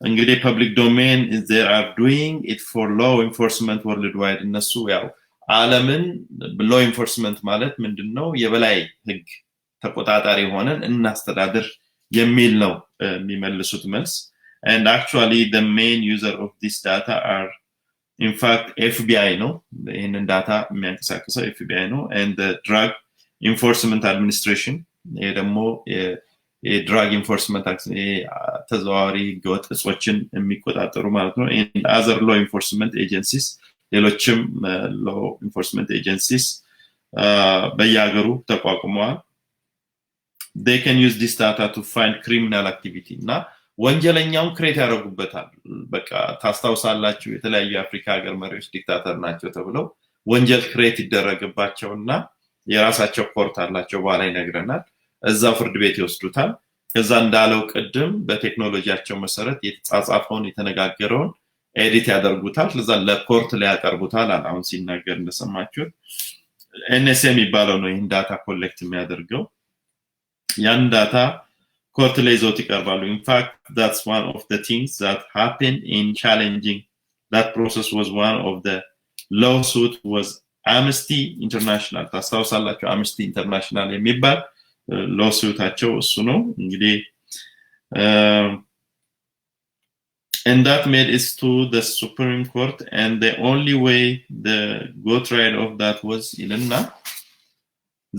እንግዲህ ፐብሊክ ዶሜን they are doing it for law enforcement worldwide እነሱ ያው ዓለምን law enforcement ማለት ምንድነው የበላይ ህግ ተቆጣጣሪ ሆነን እናስተዳድር የሚል ነው የሚመልሱት መልስ And actually the main user of this data are in fact FBI no in data የሚያንቀሳቅሰው FBI no and the drug enforcement administration ደግሞ የድራግ ኢንፎርስመንት ተዘዋዋሪ ህገወጥ እጾችን የሚቆጣጠሩ ማለት ነው and other law enforcement agencies ሌሎችም law enforcement agencies በየሀገሩ ተቋቁመዋል they can use this data to find criminal activity እና ወንጀለኛውን ክሬት ያደርጉበታል በቃ ታስታውሳላችሁ የተለያዩ አፍሪካ ሀገር መሪዎች ዲክታተር ናቸው ተብለው ወንጀል ክሬት ይደረግባቸውና የራሳቸው ኮርት አላቸው በኋላ ይነግረናል እዛ ፍርድ ቤት ይወስዱታል ከዛ እንዳለው ቀደም በቴክኖሎጂያቸው መሰረት የተጻጻፈውን የተነጋገረውን ኤዲት ያደርጉታል ለዛ ለኮርት ላይ ያቀርቡታል አሁን ሲናገር እንደሰማችሁ NSA የሚባለው ነው ይሄን ዳታ ኮሌክት የሚያደርገው ያን ዳታ court ላይ ይዘውት ይቀርባሉ in fact that's one of the things that happened in challenging that process was one of the lawsuit was Amnesty International ታስታውሳላችሁ Amnesty International የሚባል lawsuitቸው እሱ ነው እንግዲህ and that made it to the Supreme Court and the only way the go trial of that was ilna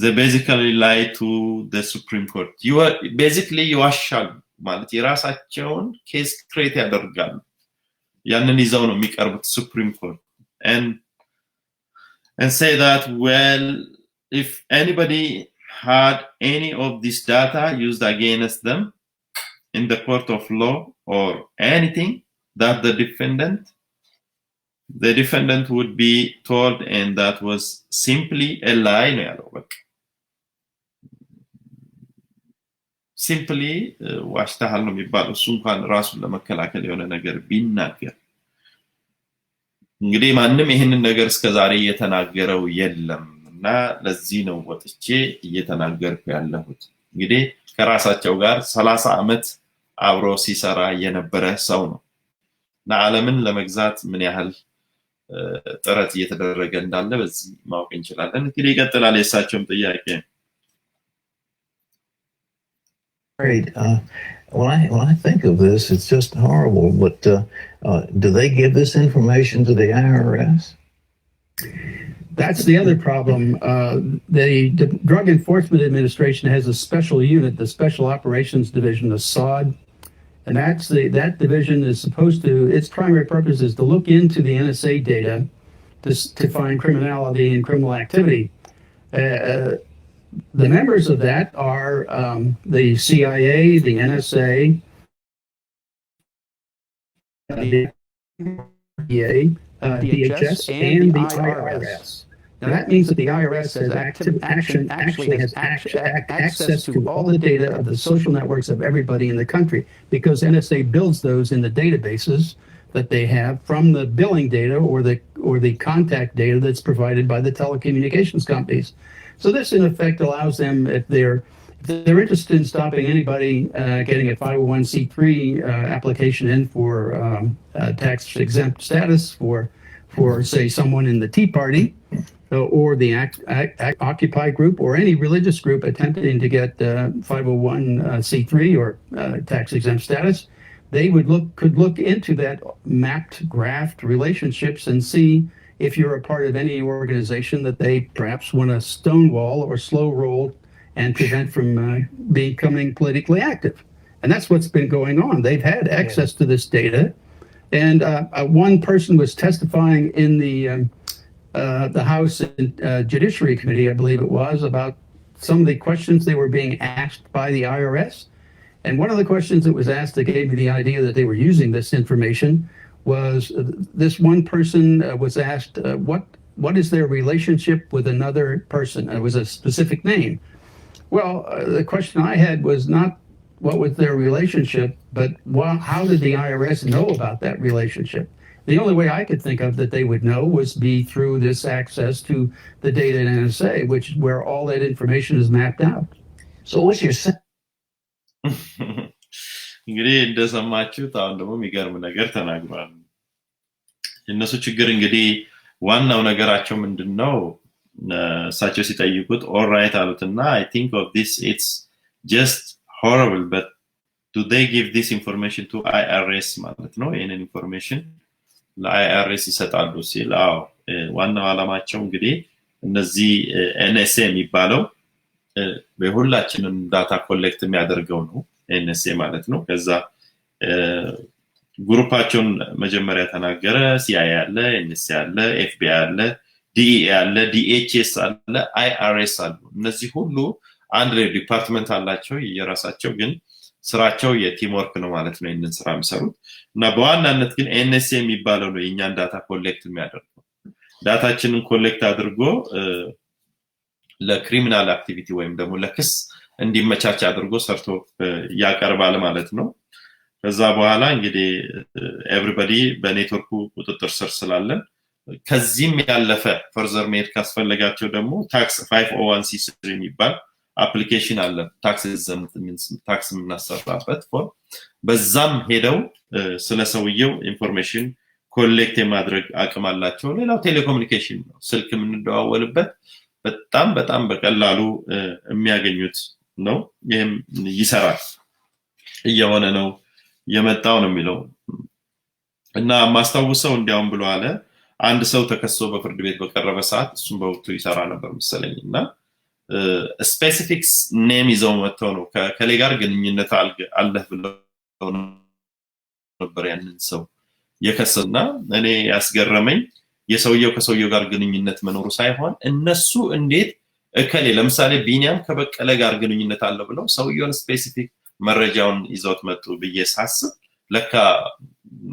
they basically lied to the Supreme Court you are basically you ashal ማለት የራሳቸውን ኬስ ክሬት ያደርጋሉ ያንን ይዘው ነው የሚቀርቡት Supreme Court and say that well if anybody had any of this data used against them in the court of law or anything that the defendant would be told and that was simply a lie no ያለው በቃ simply ዋሽታል ነው የሚባለው እሱ እንኳን ራሱን ለመከላከል የሆነ ነገር ቢናገር እንግዲህ ማንንም ይሄንን ነገር እስከዛሬ የተናገረው የለምና ለዚህ ነው ወጥቼ እየተናገርኩ ያለሁት እንግዲህ ከራሳቸው ጋር 30 አመት አብሮ ሲሰራ የነበረ ሰው ነው እና ዓለምን ለመግዛት ምን ያህል ጥረት እየተደረገ እንዳለ በዚህ ማወቅ እንችላለን እንግዲህ ይቀጥላል የሳቸውም ጥያቄ Great. When I think of this, it's just horrible. But do they give this information to the IRS? That's the other problem. The Drug Enforcement Administration has a special unit, the Special Operations Division, the SOD, and that division is supposed to. Its primary purpose is to look into the NSA data to find criminality and criminal activity. The members of that are the CIA, the NSA, the DHS, and the IRS. Now that means that the IRS has actually has access to all the data of the social networks of everybody in the country because NSA builds those in the databases that they have from the billing data or the contact data that's provided by the telecommunications companies. So this, in effect, allows them, if they're interested in stopping anybody getting a 501c3 application in for tax-exempt status for say someone in the Tea Party or the Occupy group or any religious group attempting to get 501c3 or tax-exempt status, they could look into that mapped graphed relationships and see if you're a part of any organization that they perhaps want to stonewall or slow roll and prevent from becoming politically active. And that's what's been going on. They've had access to this data. And one person was testifying in the House Judiciary Committee, I believe it was, about some of the questions they were being asked by the IRS. And one of the questions that was asked that gave me the idea that they were using this information was this one person was asked what is their relationship with another person. It was a specific name. Well, the question I had was not what was their relationship, but how did the IRS know about that relationship? The only way I could think of that they would know was be through this access to the data in NSA, which is where all that information is mapped out. So what's your sense? እንግዲህ እንደሰማችሁት አሁን ደግሞ የሚገርም ነገር ተናግሯል እነሱ ችግር እንግዲህ ዋናው ነገራቸው ምንድነው እሳቸው ሲጠይቁት ኦልራይት አሉትና I think of this it's just horrible but do they give this information to IRS ማለት ነው ይሄንን ኢንፎርሜሽን ለIRS ይሰጣሉ ሲል ዋናው ዓላማቸው እንግዲህ እነዚህ NSA የሚባለው በሁላችንም ዳታ ኮሌክት የሚያደርገው ነው NSA ማለት ነው ከዛ ግሩፓቸውን መጀመሪያ ተናገረ CIA አለ NSA አለ FBI አለ DEA አለ DHS አለ IRS አለ እነዚህ ሁሉ አንድ ዲፓርትመንት አላቸው የራሳቸው ግን ስራቸው የቲም ወርክ ነው ማለት ነው ይሄንን ስራ የሚሰሩት እና በዋናነት ግን NSA የሚባለው ነው የኛን ዳታ ኮሌክት የሚያደርገው ዳታችንን ኮሌክት አድርጎ ለክሪሚናል አክቲቪቲ ወይም ደግሞ ለክስ እንዲመቻች አድርጎ ሰርቶ ያቀርባል ማለት ነው ከዛ በኋላ እንግዲህ everybody በኔትወርኩ ቁጥጥር ስር ስላለን ከዚህም ያለፈ ፈርዘር ሜድ ካስፈልጋቸው ደግሞ ታክስ 501c3 የሚባል application አለ ታክስ ምናሰራበት ፎር በዛም ሄደው ስለሰውየው ኢንፎርሜሽን ኮሌክት የማድረግ አቅም አላቸው ሌላው ቴሌኮሙኒኬሽን ነው ስልክ ምንደዋወልበት በጣም በቀላሉ የሚያገኙት ነው ይሄም ይሰራል እየሆነ ነው የመጣው ነው የሚለው እና ማስተዋወሰው እንዲያውም ብሎ አለ አንድ ሰው ተከሶ በፍርድ ቤት በቀረበ ሰዓት እሱም በወቅቱ ይሰራ ነበር መሰለኝና ስፔሲፊክስ ኔም ይዘው መጥተው ነው ከሌ ጋር ግንኙነት አለህ ብለው ነበር ያንን ሰው የከሰና እኔ ያስገረመኝ የሰውየው ከሰውየው ጋር ግንኙነት መኖሩ ሳይሆን እነሱ እንዴት እከሌ ለምሳሌ ቢኒያም ከበቀለ ጋር ግንኙነት አለው ብለው ሰውየውን ስፔሲፊክ መረጃውን ይዘውት መጡ በየሳስብ ለካ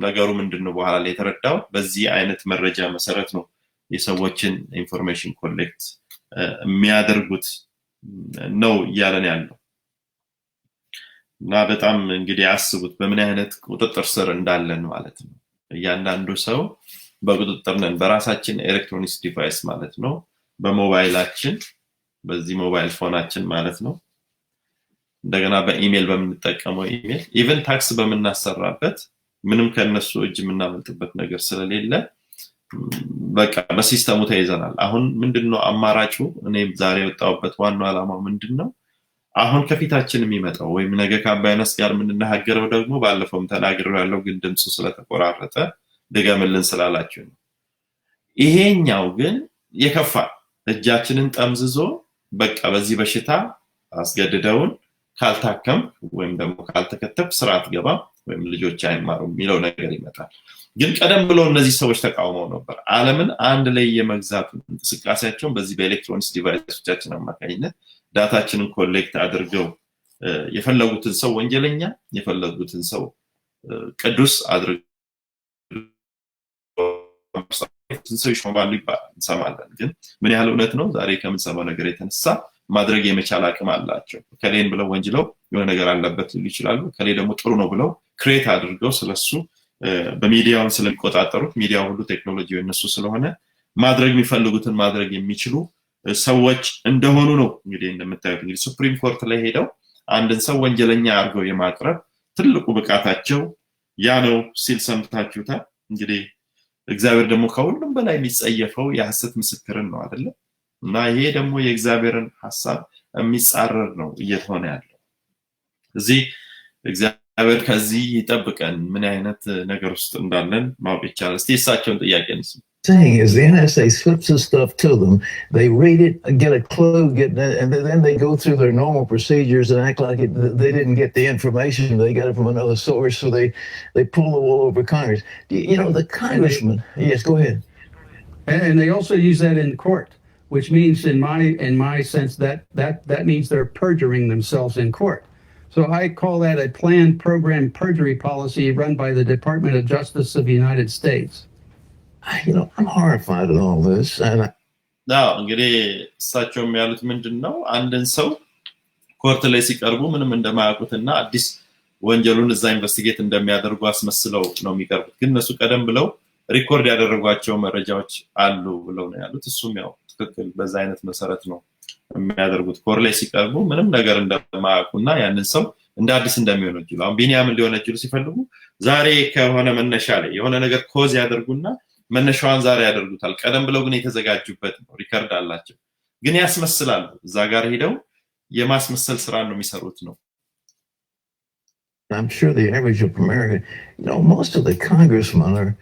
ነገሩ ምንድነው በኋላ ላይ ተረዳው በዚህ አይነት መረጃ መሰረት ነው የሰዎችን ኢንፎርሜሽን ኮሌክት የሚያደርጉት ነው ያለን ያለው እና በጣም እንግዲህ አስቡት በምን አይነት ቁጥጥር ስር እንዳለን ማለት ነው ያንዳንዱ ሰው በቁጥጥር ነን በራሳችን ኤሌክትሮኒክስ ዲቫይስ ማለት ነው በሞባይላችን በዚህ ሞባይል ፎናችን ማለት ነው እንደገና በኢሜል በመንጠቀመው ኢሜል ኢቭን ታክስ በመናሰራበት ምንም ከነሱ እጅ ምናመልጥበት ነገር ስለሌለ በቃ በሲስተሙ ተይዘናል አሁን ምንድነው አማራጩ እኔ ዛሬ ወጣውበት ዋናው ዓላማው ምንድነው አሁን ከፊታችን የሚመጣው ወይም ነገ ከአባይነስ ጋር ምንነሐገረው ደግሞ ባለፈውም ተናግረው ያለው ግን ድምጹ ስለተቆራረጠ ደጋመልን ስላላችሁ ነው ይሄኛው ግን የከፋ እጃችንን ጠምዝዞ በቃ በዚህ በሽታ አስገድደውን ካልታከም ወይም ደግሞ ካልተከተብ ስርዓት ገባ ወይም ልጆች አይማሩ የሚለው ነገር ይመጣል ግን ቀደም ብሎ እነዚህ ሰዎች ተቃውመው ነበር ዓለምን አንድ ላይ የመግዛት እንቅስቃሴያቸው በዚህ በኤሌክትሮኒክስ ዲቫይሶቻችን አማካኝነት ዳታችንን ኮሌክት አድርገው የፈለጉትን ሰው ወንጀለኛ የፈለጉትን ሰው ቅዱስ አድርገው ሰው ይሾማሉ እንሰማለን ግን ምን ያህል እውነት ነው ዛሬ ከምንሰማው ነገር የተነሳ ማድረግ የመቻል አቅም አላቸው ከሌን ብለው ወንጅለው የሆነ ነገር አለበት ይችላሉ ከሌ ደግሞ ጥሩ ነው ብለው ክሬት አድርገው ስለሱ በሚዲያውን ስለሚቆጣጠሩት ሚዲያው ሁሉ ቴክኖሎጂው እነሱ ስለሆነ ማድረግ የሚፈልጉትን ማድረግ የሚችሉ ሰዎች እንደሆኑ ነው እንግዲህ እንደምታዩት እንግዲህ ሱፕሪም ኮርት ላይ ሄደው አንድን ሰው ወንጀለኛ አድርገው የማቅረብ ትልቁ ብቃታቸው ያ ነው ሲል ሰምታችሁታል እንግዲህ እግዚአብሔር ደግሞ ከሁሉም በላይ የሚጸየፈው የሐሰት ምስክርን ነው አይደል እና ይሄ ደግሞ የእግዚአብሔርን ሐሳብ የሚጻረር ነው እየሆነ ያለው እዚህ እግዚአብሔር ከዚህ ይጠብቀን ምን አይነት ነገር ውስጥ እንዳለን ማወቅ ይቻላል እስቲ እሳቸውን ጥያቄ እንስማ Saying is the NSA slips this stuff to them, they read it, get a clue, and then they go through their normal procedures and act like they didn't get the information, they got it from another source, so they pull the wool over Congress. You know, the congressman, yes, go ahead. And they also use that in court, which means in my sense that means they're perjuring themselves in court. So I call that a planned program perjury policy run by the Department of Justice of the United States. You know, I'm horrified at all this. Now, እንግዲህ እሳቸው የሚያሉት ምንድነው አንድን ሰው ኮርት ላይ ሲቀርቡ ምንም እንደማያውቁትና አዲስ ወንጀሉን እዛ ኢንቨስቲጌት እንደሚያደርጉ አስመስለው ነው የሚቀርቡት ግን እነሱ ቀደም ብለው ሪኮርድ ያደረጓቸው መረጃዎች አሉ ብለው ነው ያሉት እሱም ያው ትክክል በዛ አይነት መሰረት ነው የሚያደርጉት ኮርት ላይ ሲቀርቡ ምንም ነገር እንደማያውቁና ያንን ሰው እንደ አዲስ እንደሚሆነው አሁን ቢኒያም ሊሆነው ሲፈልጉ ዛሬ ከሆነ መነሻ ላይ የሆነ ነገር ኮዝ ያደርጉና መነሻዋን ዛሬ ያደርጉታል ቀደም ብለው ግን የተዘጋጁበት ነው ሪከርድ አላቸው ግን ያስመስላሉ እዛ ጋር ሄደው የማስመሰል ስራ ነው የሚሰሩት ነው I'm sure the average of America, most of the congressmen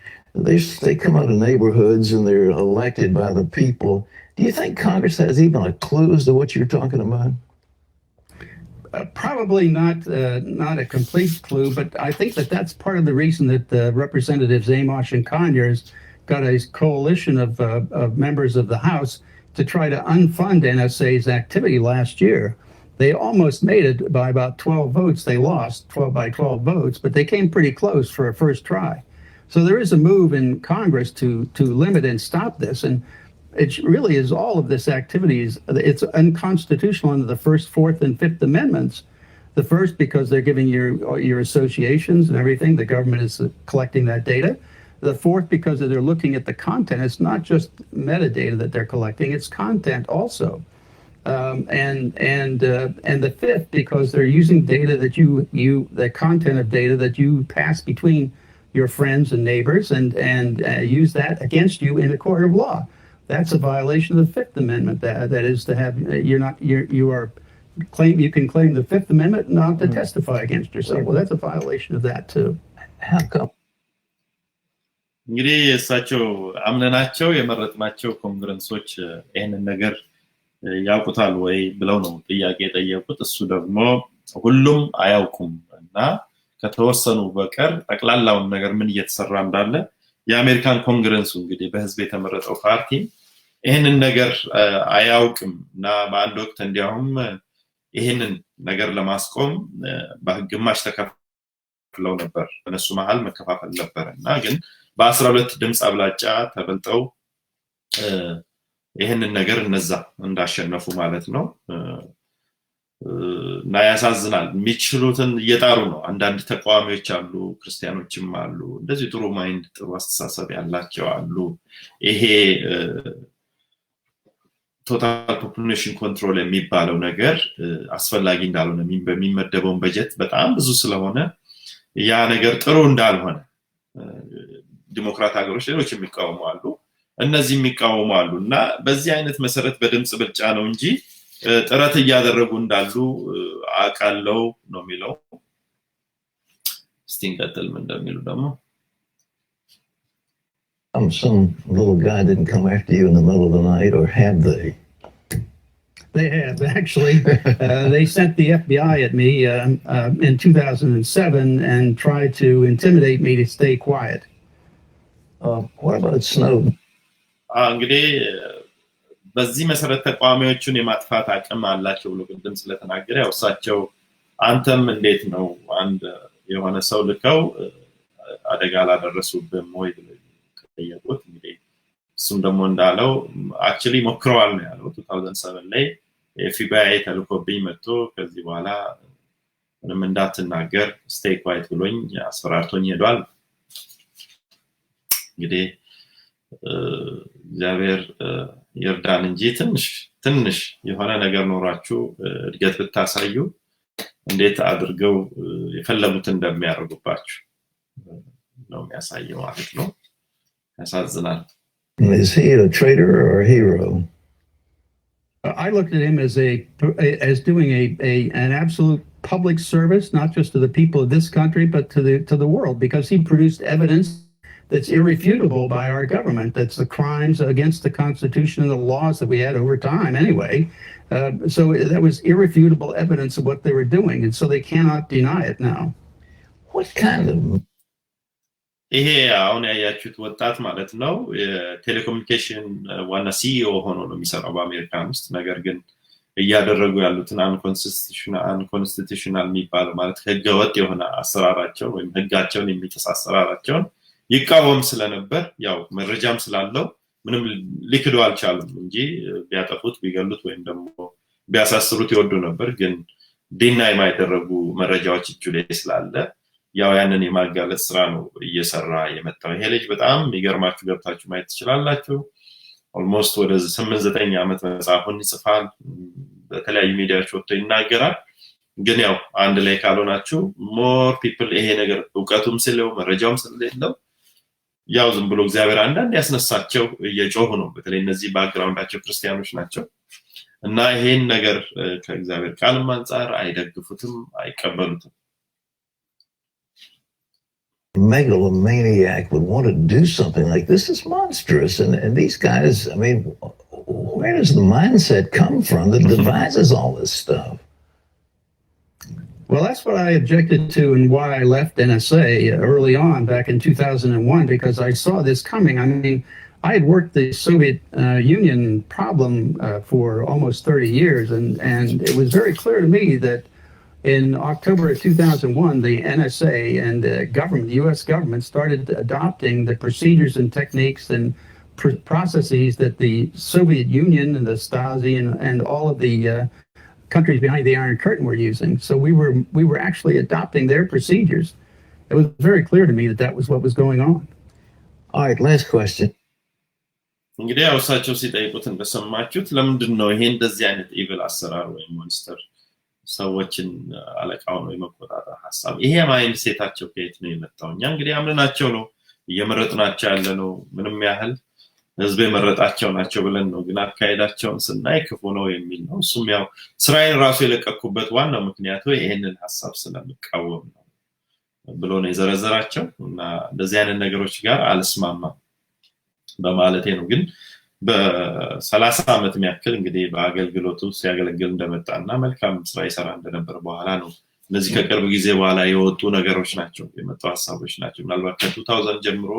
they come out of neighborhoods and they're elected by the people. Do you think Congress has even a clue as to what you're talking about? Probably not a complete clue, but I think that's part of the reason that Representatives Amos and Conyers got a coalition of members of the House to try to unfund NSA's activity last year. They almost made it by about 12 votes. They lost 12 by 12 votes, but they came pretty close for a first try. So there is a move in Congress to limit and stop this. And it really is all of this activity it's unconstitutional under the First, Fourth, and Fifth Amendments. The first, because they're giving your associations and everything. The government is collecting that data. The fourth, because they're looking at the content. It's not just metadata that they're collecting; it's content also. And the fifth, because they're using data that the content of data that you pass between your friends and neighbors, and use that against you in a court of law. That's a violation of the Fifth Amendment. That is to have you can claim the Fifth Amendment not to testify against yourself. Well, that's a violation of that too. How come? እንግዲህ እሳቸው አምነናቸው የመረጥናቸው ኮንግረሶች ይሄንን ነገር ያውቁታል ወይ ብለው ነው ጥያቄ የጠየቁት። እሱ ደግሞ ሁሉም አያውቁም እና ከተወሰኑ በቀር ጠቅላላውን ነገር ምን እየተሰራ እንዳለ የአሜሪካን ኮንግረሱ እንግዲህ በህዝብ የተመረጠው ፓርቲ ይሄንን ነገር አያውቅም እና በአንድ ወቅት እንዲያውም ይሄንን ነገር ለማስቆም በግማሽ ተከፍለው ነበር። በነሱ መሃል መከፋፈል ነበርና ግን በ12 ድምጽ አብላጫ ተበልጠው ይሄንን ነገር እነዛ እንዳሸነፉ ማለት ነው። እና ያሳዝናል። የሚችሉትን እየጣሩ ነው። አንዳንድ ተቋሚዎች አሉ፣ ክርስቲያኖችም አሉ፣ እንደዚህ ጥሩ ማይንድ ጥሩ አስተሳሰብ ያላቸው አሉ። ይሄ ቶታል ፖፑሌሽን ኮንትሮል የሚባለው ነገር አስፈላጊ እንዳልሆነ በሚመደበው በጀት በጣም ብዙ ስለሆነ ያ ነገር ጥሩ እንዳልሆነ ዲሞክራት ሀገሮች ሌሎች የሚቃወሙ አሉ፣ እነዚህ የሚቃወሙ አሉ እና በዚህ አይነት መሰረት በድምጽ ብልጫ ነው እንጂ ጥረት እያደረጉ እንዳሉ አቃለው ነው የሚለው። እስቲ እንቀጥል ምን እንደሚሉ ደግሞ some little guy didn't come after you in the middle of the night, or have they? They have, actually. They sent the FBI at me in 2007 and tried to intimidate me to stay quiet. What about Snowden? እንግዲህ በዚህ መሰረት ተቋሚዎቹን የማጥፋት አቅም አላቸው ብሎ ቅድም ስለተናገረ ያው እሳቸው አንተም እንዴት ነው አንድ የሆነ ሰው ልከው አደጋ ላደረሱብን ወይ ጠየቁት። እንግዲህ እሱም ደግሞ እንዳለው አክቹሊ ሞክረዋል ነው ያለው። 2007 ላይ FBI ተልኮብኝ መጥቶ ከዚህ በኋላ ምንም እንዳትናገር ስቴይ ኳይት ብሎኝ አስፈራርቶኝ ሄዷል። እንግዲህ እግዚአብሔር ይርዳን እንጂ ትንሽ የሆነ ነገር ኖራችሁ እድገት ብታሳዩ እንዴት አድርገው የፈለጉትን እንደሚያደርጉባችሁ ነው የሚያሳየው ማለት ነው። ያሳዝናል። Is he a traitor or a hero? I looked at him as doing an absolute public service, not just to the people of this country, but to the world, because he produced evidence that's irrefutable by our government. That's the crimes against the Constitution and the laws that we had over time anyway. So that was irrefutable evidence of what they were doing, and so they cannot deny it now. What kind of... ይሄ አሁን ያያችሁት ወጣት ማለት ነው የቴሌኮሙኒኬሽን ዋና ሲኢኦ ሆኖ ነው የሚሰራው በአሜሪካን ውስጥ። ነገር ግን እያደረጉ ያሉትን አንኮንስቲቱሽናል የሚባለው ማለት ህገወጥ የሆነ አሰራራቸው ወይም ህጋቸውን የሚጥስ አሰራራቸውን ይቃወም ስለነበር ያው መረጃም ስላለው ምንም ሊክዱ አልቻሉም እንጂ ቢያጠፉት ቢገሉት ወይም ደግሞ ቢያሳስሩት ይወዱ ነበር። ግን ዲናይ ማይደረጉ መረጃዎች እጁ ላይ ስላለ ያው ያንን የማጋለጥ ስራ ነው እየሰራ የመጣው። ይሄ ልጅ በጣም የሚገርማችሁ ገብታችሁ ማየት ትችላላችሁ። ኦልሞስት ወደ 8-9 ዓመት መጽሐፉን ይጽፋል፣ በተለያዩ ሚዲያዎች ወጥቶ ይናገራል። ግን ያው አንድ ላይ ካልሆናችሁ ሞር ፒፕል ይሄ ነገር ዕውቀቱም ስለው መረጃውም ስለሌለው ያው ዝም ብሎ እግዚአብሔር አንዳንድ ያስነሳቸው እየጮሁ ነው። በተለይ እነዚህ ባክግራውንዳቸው ክርስቲያኖች ናቸው እና ይሄን ነገር ከእግዚአብሔር ቃልም አንፃር አይደግፉትም፣ አይቀበሉትም። megalomaniac would want to do something like this is monstrous. And these guys, I mean, where does the mindset come from that devises all this stuff? Well, that's what I objected to and why I left NSA early on back in 2001, because I saw this coming. I mean, I had worked the Soviet Union problem for almost 30 years, and it was very clear to me that in October of 2001, the NSA and the government, the U.S. government, started adopting the procedures and techniques and processes that the Soviet Union and the Stasi and all of the countries behind the Iron Curtain were using. So we were actually adopting their procedures. It was very clear to me that that was what was going on. All right, last question. እንግዲህ ያው እሳቸው ሲጠይቁት እንደሰማችሁት ለምንድን ነው ይሄ እንደዚህ አይነት ኢቪል አሰራር ወይም ሞንስተር ሰዎችን አለቃው ነው የመቆጣጠር ሐሳብ ይሄ ማይንድ ሴታቸው ከየት ነው የመጣው? እኛ እንግዲህ አምነናቸው ነው እየመረጥናቸው ያለ ነው ምንም ያህል ህዝብ የመረጣቸው ናቸው ብለን ነው ግን አካሄዳቸውን ስናይ ክፉ ነው የሚል ነው። እሱም ያው እስራኤል ራሱ የለቀቁበት ዋናው ምክንያቱ ይሄንን ሐሳብ ስለሚቃወም ነው ብሎ ነው የዘረዘራቸው እና እንደዚህ አይነት ነገሮች ጋር አልስማማም በማለቴ ነው። ግን በ30 ዓመት የሚያክል እንግዲህ በአገልግሎቱ ሲያገለግል እንደመጣና መልካም ስራ ይሰራ እንደነበር በኋላ ነው እነዚህ ከቅርብ ጊዜ በኋላ የወጡ ነገሮች ናቸው የመጡ ሐሳቦች ናቸው። ምናልባት ከ2000 ጀምሮ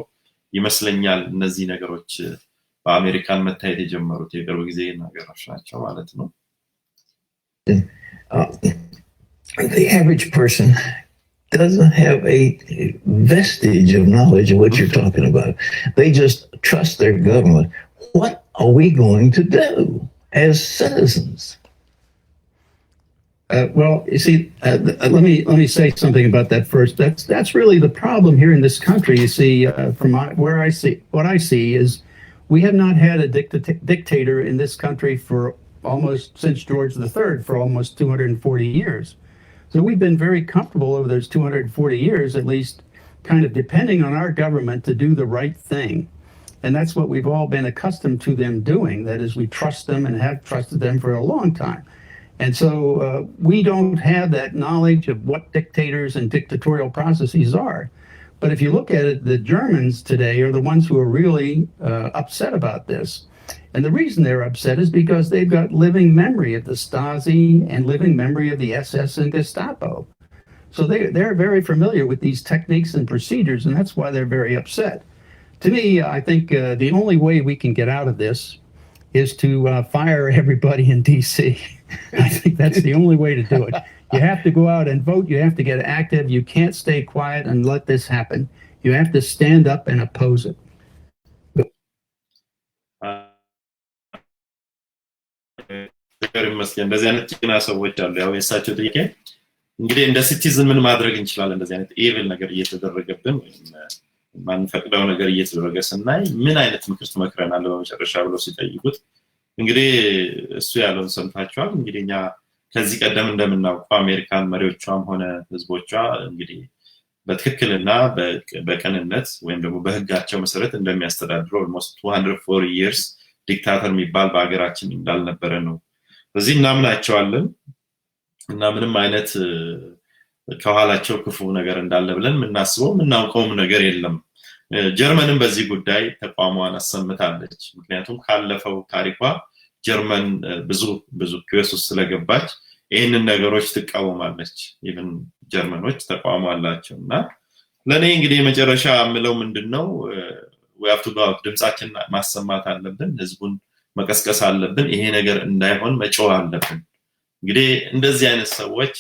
ይመስለኛል እነዚህ ነገሮች በአሜሪካን መታየት የጀመሩት የቅርብ ጊዜ ነገሮች ናቸው ማለት ነው። The average person doesn't have a vestige of knowledge of what you're talking about. They just trust their government. What are we going to do as citizens? Well, you see, let me say something about that first. That's really the problem here in this country. You see, from what I see is we have not had a dictator in this country for almost since George III for almost 240 years. So we've been very comfortable over those 240 years, at least, kind of depending on our government to do the right thing. And that's what we've all been accustomed to them doing. That is, we trust them and have trusted them for a long time. And so we don't have that knowledge of what dictators and dictatorial processes are. But if you look at it, the Germans today are the ones who are really upset about this. And the reason they're upset is because they've got living memory of the Stasi and living memory of the SS and Gestapo. So they're very familiar with these techniques and procedures, and that's why they're very upset. To me, I think the only way we can get out of this is to fire everybody in D.C. I think that's the only way to do it. You have to go out and vote. You have to get active. You can't stay quiet and let this happen. You have to stand up and oppose it. እንደዚህ አይነት ጭና ሰዎች አሉ። ያው የሳቸው ጥያቄ እንግዲህ እንደ ሲቲዝን ምን ማድረግ እንችላለን እንደዚህ አይነት ኤቪል ነገር እየተደረገብን ማንፈቅደው ነገር እየተደረገ ስናይ ምን አይነት ምክር ትመክረናል በመጨረሻ ብሎ ሲጠይቁት እንግዲህ እሱ ያለውን ሰምታችኋል። እንግዲህ እኛ ከዚህ ቀደም እንደምናውቀው አሜሪካን መሪዎቿም ሆነ ህዝቦቿ እንግዲህ በትክክልና በቀንነት ወይም ደግሞ በህጋቸው መሰረት እንደሚያስተዳድሩ almost 240 years ዲክታተር የሚባል በአገራችን እንዳልነበረ ነው። በዚህ እናምናቸዋለን እና ምንም አይነት ከኋላቸው ክፉ ነገር እንዳለ ብለን ምናስበው ምናውቀውም ነገር የለም። ጀርመንም በዚህ ጉዳይ ተቋሟን አሰምታለች። ምክንያቱም ካለፈው ታሪኳ ጀርመን ብዙ ኪዮስ ስለገባች ይሄንን ነገሮች ትቃወማለች። ኢቭን ጀርመኖች ተቋም አላቸውና ለኔ እንግዲህ መጨረሻ ምለው ምንድነው we have to go out ድምፃችንን ማሰማት አለብን። ህዝቡን መቀስቀስ አለብን። ይሄ ነገር እንዳይሆን መጮህ አለብን። እንግዲህ እንደዚህ አይነት ሰዎች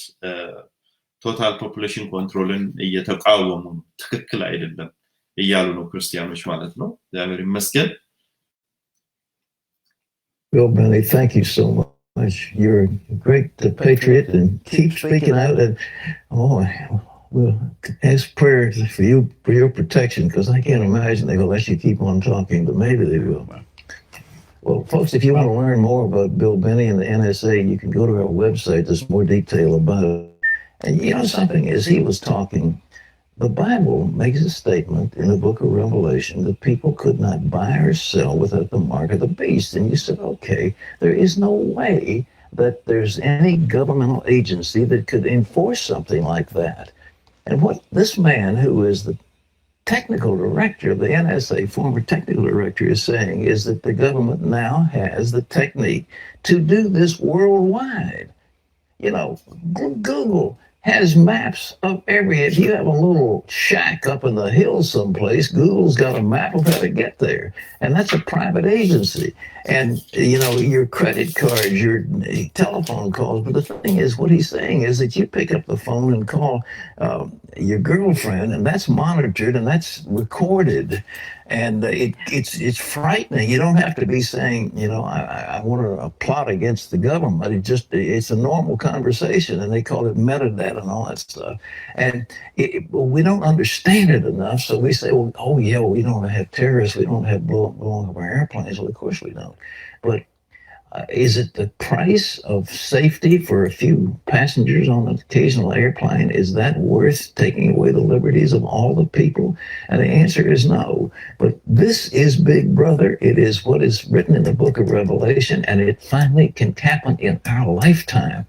ቶታል ፖፑሌሽን ኮንትሮልን እየተቃወሙ ትክክል አይደለም እያሉ ነው ክርስቲያኖች ማለት ነው። እግዚአብሔር ይመስገን። Well, Benny, thank you so much. You're a great patriot and keep speaking out. And we'll ask prayers for you, for your protection, because I can't imagine they will let you keep on talking, but maybe they will. Well, folks, if you want to learn more about Bill Benny and the NSA, you can go to our website. There's more detail about it. And you know something, as he was talking, the Bible makes a statement in the book of Revelation that people could not buy or sell without the mark of the beast. And you said, okay, there is no way that there's any governmental agency that could enforce something like that. And what this man, who is the technical director, the NSA former technical director, is saying is that the government now has the technique to do this worldwide. You know, Google has maps of if you have a little shack up in the hills someplace, Google's got a map of how to get there. And that's a private agency. And, you know, your credit cards, your telephone calls. But the thing is, what he's saying is that you pick up the phone and call your girlfriend, and that's monitored and that's recorded. And it's frightening. You don't have to be saying, you know, I want to plot against the government. It's a normal conversation, and they call it metadata and all that stuff. And we don't understand it enough, so we say, well, oh yeah, we don't have terrorists, we don't have blowing up our airplanes. Well, of course we don't. But is it the price of safety for a few passengers on an occasional airplane? Is that worth taking away the liberties of all the people? And the answer is no. But this is Big Brother. It is what is written in the book of Revelation, and it finally can happen in our lifetime.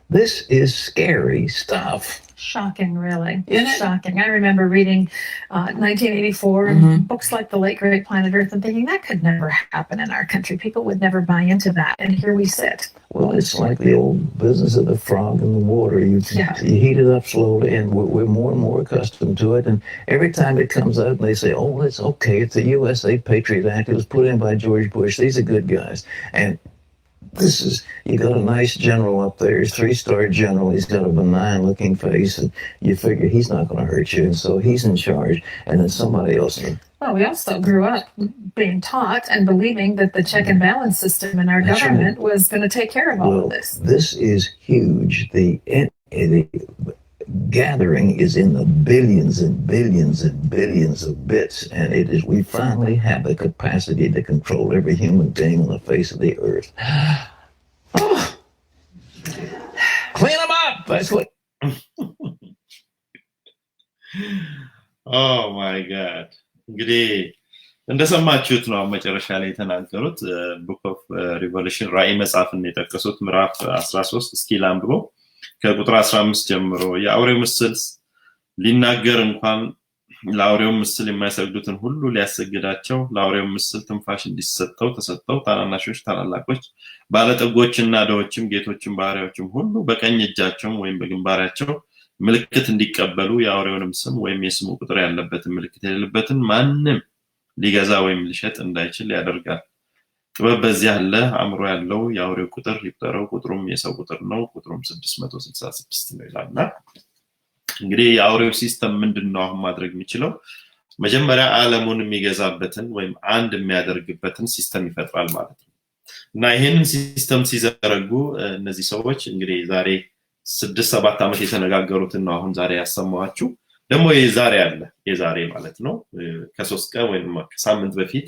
This is scary stuff. Shocking, really. Isn't it? Shocking. I remember reading 1984 and books like The Late Great Planet Earth and thinking that could never happen in our country. People would never buy into that. And here we sit. Well, it's like the old business of the frog in the water. You heat it up slowly, and we're more and more accustomed to it. And every time it comes out and they say, oh, it's okay, it's the USA Patriot Act. It was put in by George Bush. These are good guys. And this is, you got a nice general up there, he's 3-star general, he's got a benign looking face, and you figure he's not going to hurt you, and so he's in charge, and then somebody else. Well, we also grew up being taught and believing that the check and balance system in our government was going to take care of all of this. This is huge. The gathering is in the billions and billions and billions of bits, and it is, we finally have the capacity to control every human being on the face of the earth. Oh. Clean them up. That's what. Oh my God. እንግዲህ እንደሰማችሁት ነው መጨረሻ ላይ የተናገሩት book of revelation ራእይ መጽሐፍን የጠቀሱት ምዕራፍ 13 እስኪ ላንብበው ከቁጥር 15 ጀምሮ የአውሬው ምስል ሊናገር እንኳን ለአውሬው ምስል የማይሰግዱትን ሁሉ ሊያሰግዳቸው ለአውሬው ምስል ትንፋሽ እንዲሰጠው ተሰጠው ታናናሾች ታላላቆች ባለጠጎችና ደዎችም ጌቶችም ባሪያዎችም ሁሉ በቀኝ እጃቸው ወይም በግንባራቸው ምልክት እንዲቀበሉ የአውሬውንም ስም ወይም የስሙ ቁጥር ያለበትን ምልክት የሌለበትን ማንንም ሊገዛ ወይም ሊሸጥ እንዳይችል ያደርጋል ጥበብ በዚያ አለ አእምሮ ያለው የአውሬው ቁጥር ይቁጠረው ቁጥሩም የሰው ቁጥር ነው ቁጥሩም 666 ነው ይላልና እንግዲህ የአውሬው ሲስተም ምንድነው አሁን ማድረግ የሚችለው መጀመሪያ ዓለሙን የሚገዛበትን ወይም አንድ የሚያደርግበትን ሲስተም ይፈጥራል ማለት ነው እና ይሄንን ሲስተም ሲዘረጉ እነዚህ ሰዎች እንግዲህ ዛሬ 6-7 ዓመት የተነጋገሩትን ነው አሁን ዛሬ ያሰማዋችሁ ደግሞ የዛሬ ማለት ነው ከ3 ቀን ወይም ከሳምንት በፊት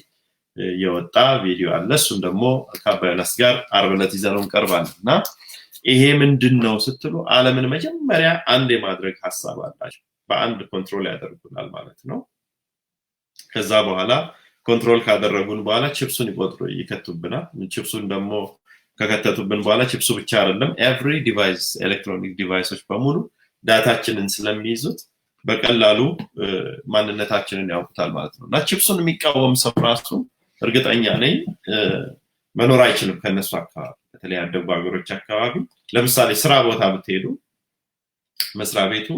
የወጣ ቪዲዮ አለ እሱን ደግሞ ከአባዮናስ ጋር ዓርብ ዕለት ይዘነው ቀርባልና ይሄ ምንድነው ስትሉ ዓለምን መጀመሪያ አንድ የማድረግ ሐሳብ አላቸው በአንድ ኮንትሮል ያደርጉናል ማለት ነው ከዛ በኋላ ኮንትሮል ካደረጉን በኋላ ቺፕሱን ይከቱብናል ቺፕሱን ደግሞ ከከተቱብን በኋላ ቺፕሱ ብቻ አይደለም every device ኤሌክትሮኒክ ዲቫይሶች በሙሉ ዳታችንን ስለሚይዙት በቀላሉ ማንነታችንን ያውቁታል ማለት ነው እና ቺፕሱን የሚቃወም ሰው ራሱ እርግጠኛ ነኝ መኖር አይችልም ከነሱ አካባቢ በተለይ ያደጉ ሀገሮች አካባቢ ለምሳሌ ስራ ቦታ ብትሄዱ መስሪያ ቤቱ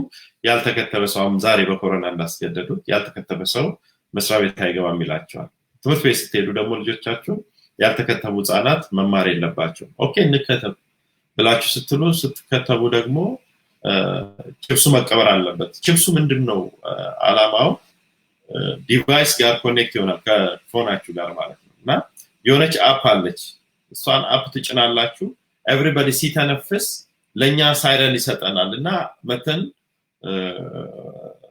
ያልተከተበ ሰው ዛሬ በኮሮና እንዳስገደዱት ያልተከተበ ሰው መስሪያ ቤት አይገባም ይላቸዋል ትምህርት ቤት ስትሄዱ ደግሞ ልጆቻችሁ ያልተከተቡ ህጻናት መማር የለባቸው ኦኬ እንከተብ ብላችሁ ስትከተቡ ደግሞ ቺፕሱ መቀበር አለበት ቺፕሱ ምንድነው አላማው ዲቫይስ ጋር ኮኔክት ይሆናል ከፎናችሁ ጋር ማለት ነውና የሆነች አፕ አለች እሷን አፕ ትጭናላችሁ everybody ሲተነፍስ ለኛ ሳይረን ይሰጠናልና መተን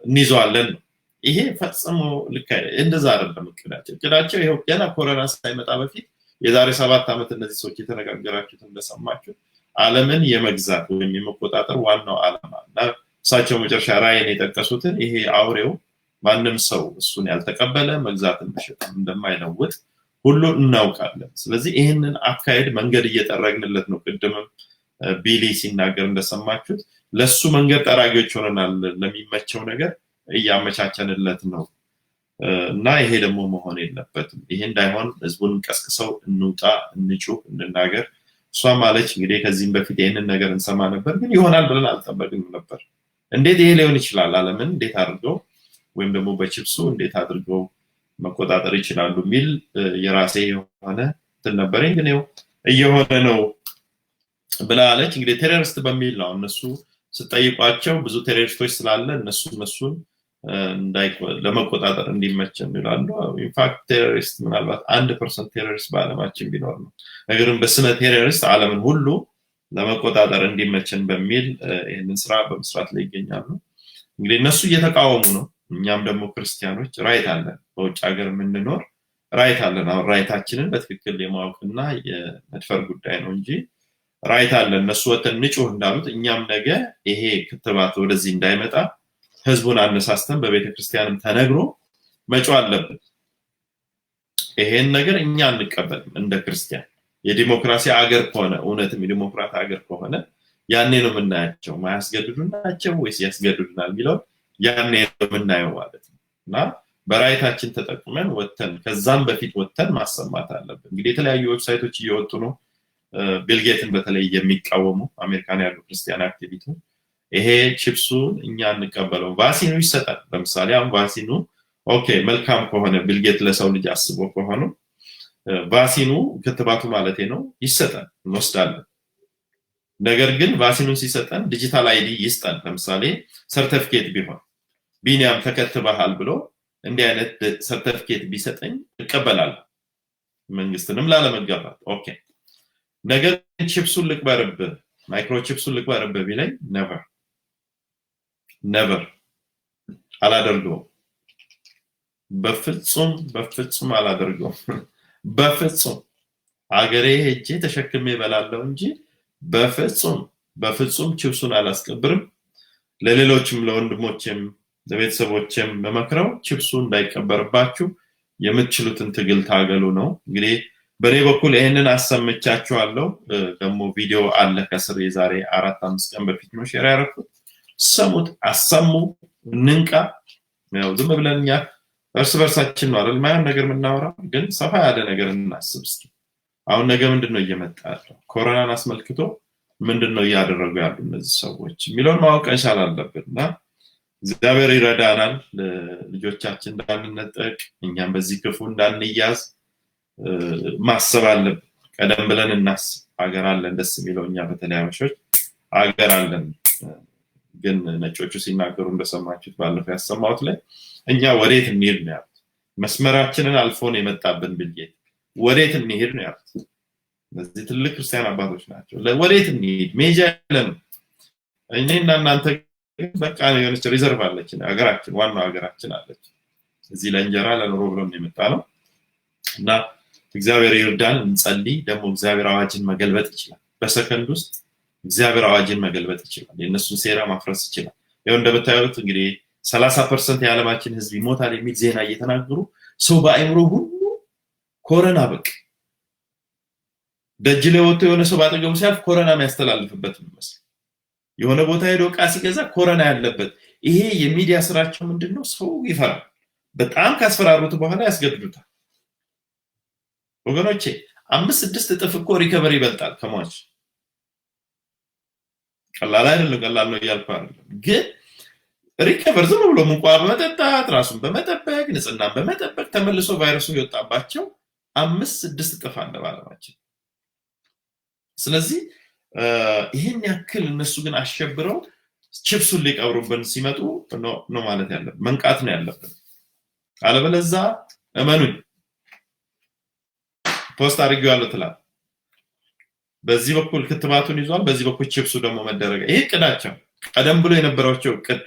እንይዘዋለን ይሄ ፈጽሞ ልክ እንደዛ አይደለም እቅዳቸው ይሄው ገና ኮሮና ሳይመጣ በፊት የዛሬ 7 ዓመት እነዚህ ሰዎች የተነጋገራችሁት እንደሰማችሁ ዓለምን የመግዛት ወይም የመቆጣጠር ዋናው ዓላማና ሳቸው መጨረሻ ራእይን የጠቀሱትን ይሄ አውሬው ማንንም ሰው እሱን ያልተቀበለ መግዛትን መሸጥን እንደማይለውጥ ሁሉ እናውቃለን ስለዚህ ይሄንን አካሄድ መንገድ እየጠረግንለት ነው ቅድምም ቢሊ ሲናገር እንደሰማችሁት ለሱ መንገድ ጠራጊዎች ሆነናል ለሚመቸው ነገር እያመቻቸንለት ነው እና ይሄ ደግሞ መሆን የለበትም ይሄ እንዳይሆን ህዝቡን ቀስቅሰው እንውጣ እንጩህ እንናገር እሷ ማለች እንግዲህ ከዚህም በፊት ይሄንን ነገር እንሰማ ነበር ግን ይሆናል ብለን አልጠበቅንም ነበር እንዴት ይሄ ሊሆን ይችላል ዓለምን እንዴት አድርገው ወይም ደግሞ በቺፕሱ እንዴት አድርገው መቆጣጠር ይችላሉ ሚል የራሴ የሆነ ተነበረኝ ግን ነው እየሆነ ነው ብላለች እንግዲህ ቴሮሪስት በሚል ነው እነሱ ስጠይቋቸው ብዙ ቴሮሪስቶች ስላለ እነሱን ለመቆጣጠር እንዲመቸን ይላሉ ኢንፋክት ቴሮሪስት ምናልባት 1% ቴሮሪስት በዓለማችን ቢኖር ነው ነገርም በስነ ቴሮሪስት ዓለምን ሁሉ ለመቆጣጠር እንዲመቸን በሚል ይሄንን ስራ በመስራት ላይ ይገኛሉ እንግዲህ እነሱ እየተቃወሙ ነው እኛም ደግሞ ክርስቲያኖች ራይት አለን በውጭ ሀገር የምንኖር ራይት አለን አሁን ራይታችንን በትክክል የማወቅና የመድፈር ጉዳይ ነው እንጂ ራይት አለን እነሱ ወተን ንጩህ እንዳሉት እኛም ነገ ይሄ ክትባት ወደዚህ እንዳይመጣ ህዝቡን አነሳስተን በቤተክርስቲያንም ተነግሮ መጫው አለበት ይሄን ነገር እኛ እንቀበልም እንደ ክርስቲያን የዲሞክራሲ አገር ከሆነ እውነትም የዲሞክራሲ አገር ከሆነ ያኔ ነው የምናያቸው ማያስገድዱናቸው ወይስ ያስገድዱናል ሚለው ያኔ ነው የምናየው ማለት ነው እና በራይታችን ተጠቅመን ወተን ከዛም በፊት ወተን ማሰማት አለብን እንግዲህ የተለያዩ ዌብሳይቶች እየወጡ ነው ቢልጌትን በተለይ የሚቃወሙ አሜሪካን ያሉ ክርስቲያን አክቲቪስቶች ይሄ ቺፕሱን እኛ እንቀበለው ቫክሲኑ ይሰጣል ለምሳሌ አሁን ቫክሲኑ ኦኬ መልካም ከሆነ ቢልጌት ለሰው ልጅ አስቦ ከሆነ ቫክሲኑ ክትባቱ ማለት ነው ይሰጣል እንወስዳለን ነገር ግን ቫክሲኑን ሲሰጠን ዲጂታል አይዲ ይስጣል ለምሳሌ ሰርቲፊኬት ቢሆን ቢኒያም ተከትበሃል ብሎ እንዲህ አይነት ሰርቲፊኬት ቢሰጠኝ እቀበላለሁ መንግስትንም ላለመጋባት ኦኬ ነገር ቺፕሱን ልቅበርብ ማይክሮቺፕሱን ልቅበርብ ቢለኝ never አላደርገው በፍጹም አላደርገው በፍጹም አገሬ ሄጄ ተሸክሜ በላለው እንጂ በፍጹም ቺፕሱን አላስቀብርም ለሌሎችም ለወንድሞቼም ለቤተሰቦቼም መመክረው ቺፕሱ እንዳይቀበርባችሁ የምትችሉትን ትግል ታገሉ ነው እንግዲህ በኔ በኩል ይሄንን አሰምቻችኋለሁ ደግሞ ቪዲዮ አለ ከስር የዛሬ 4-5 ቀን በፊት ነው ሼር ያደረኩት ሰሙት አሰሙ ንንቃ ነው ዝም ብለንኛ እርስ በርሳችን ነው አይደል ማያን ነገር ምናወራው ግን ሰፋ ያለ ነገር እናስብ እስኪ አሁን ነገ ምንድነው እየመጣ ያለው ኮሮናን አስመልክቶ ምንድነው ያደረጉ ያሉ እነዚህ ሰዎች ሚሊዮን ማወቅ ይሻላልበትና እግዚአብሔር ይረዳናል ልጆቻችን እንዳንነጠቅ እኛም በዚህ ክፉ እንዳንያዝ ማሰብ አለብን ቀደም ብለን እናስብ ሀገር አለን ደስ የሚለውኛ በተለያዮች ሀገር አለን ግን ነጮቹ ሲናገሩ እንደሰማችሁት ባለፈው ያሰማሁት ላይ እኛ ወዴት እንሄድ ነው ያሉት መስመራችንን አልፎን የመጣብን ቢልጌት ወዴት እንሄድ ነው ያሉት እነዚህ ትልቅ ክርስቲያን አባቶች ናቸው ወዴት እንሄድ ሜጃለን እኔና እናንተ በቃ የሆነች ሪዘርቭ አለች ሀገራችን ዋናው ሀገራችን አለች እዚህ ለእንጀራ ለኑሮ ብለን የመጣ ነው እና እግዚአብሔር ይርዳን እንጸልይ ደግሞ እግዚአብሔር አዋጅን መገልበጥ ይችላል በሰከንድ ውስጥ እግዚአብሔር አዋጅን መገልበጥ ይችላል የነሱን ሴራ ማፍረስ ይችላል ያው እንደምታዩት እንግዲህ 30% የዓለማችን ህዝብ ይሞታል የሚል ዜና እየተናገሩ ሰው በአይምሮ ሁሉ ኮሮና በቃ ደጅለ ወጥቶ የሆነ ሰው ባጠገቡ ሲያልፍ ኮሮና የሚያስተላልፍበት መስል የሆነ ቦታ ሄዶ ቃ ሲገዛ ኮሮና ያለበት ይሄ የሚዲያ ስራቸው ምንድነው ሰው ይፈራል በጣም ካስፈራሩት በኋላ ያስገድዱታል ወገኖቼ 5-6 እጥፍ እኮ ሪከቨሪ ይበልጣል ከሟች ቀላል አይደለም ቀላል ነው ያልኳል ግን ሪከቨር ዝም ብሎ እንኳን በመጠጣት ራሱን በመጠበቅ ንጽህናን በመጠበቅ ተመልሶ ቫይረሱ ይወጣባቸው 5-6 እጥፍ አለ ባለማችን ስለዚህ ይሄን ያክል እነሱ ግን አሸብረው ቺፕሱን ሊቀብሩብን ሲመጡ ነው ማለት ያለብን መንቃት ነው ያለብን አለበለዛ እመኑኝ ፖስት አድርጌዋለሁ ትላል በዚህ በኩል ክትባቱን ይዟል በዚህ በኩል ቺፕሱ ደግሞ መደረገ ይሄ ቅዳቸው ቀደም ብሎ የነበረው ቅድ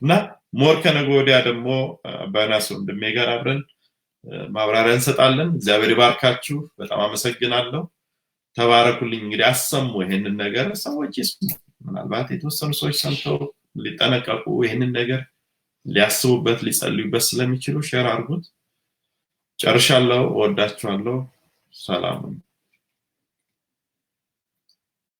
እና ሞር ከነጎዲያ ደግሞ ባናሱ እንደሚጋር አብረን ማብራሪያ እንሰጣለን እግዚአብሔር ይባርካችሁ በጣም አመሰግናለሁ ተባረኩልኝ እንግዲህ አሰሙ ይሄንን ነገር ሰዎች ይስሙ ምናልባት የተወሰኑ ሰዎች ሰምተው ሊጠነቀቁ ይሄንን ነገር ሊያስቡበት ሊጸልዩበት ስለሚችሉ ሼር አድርጉት ጨርሻለሁ ወዳችኋለሁ ሰላም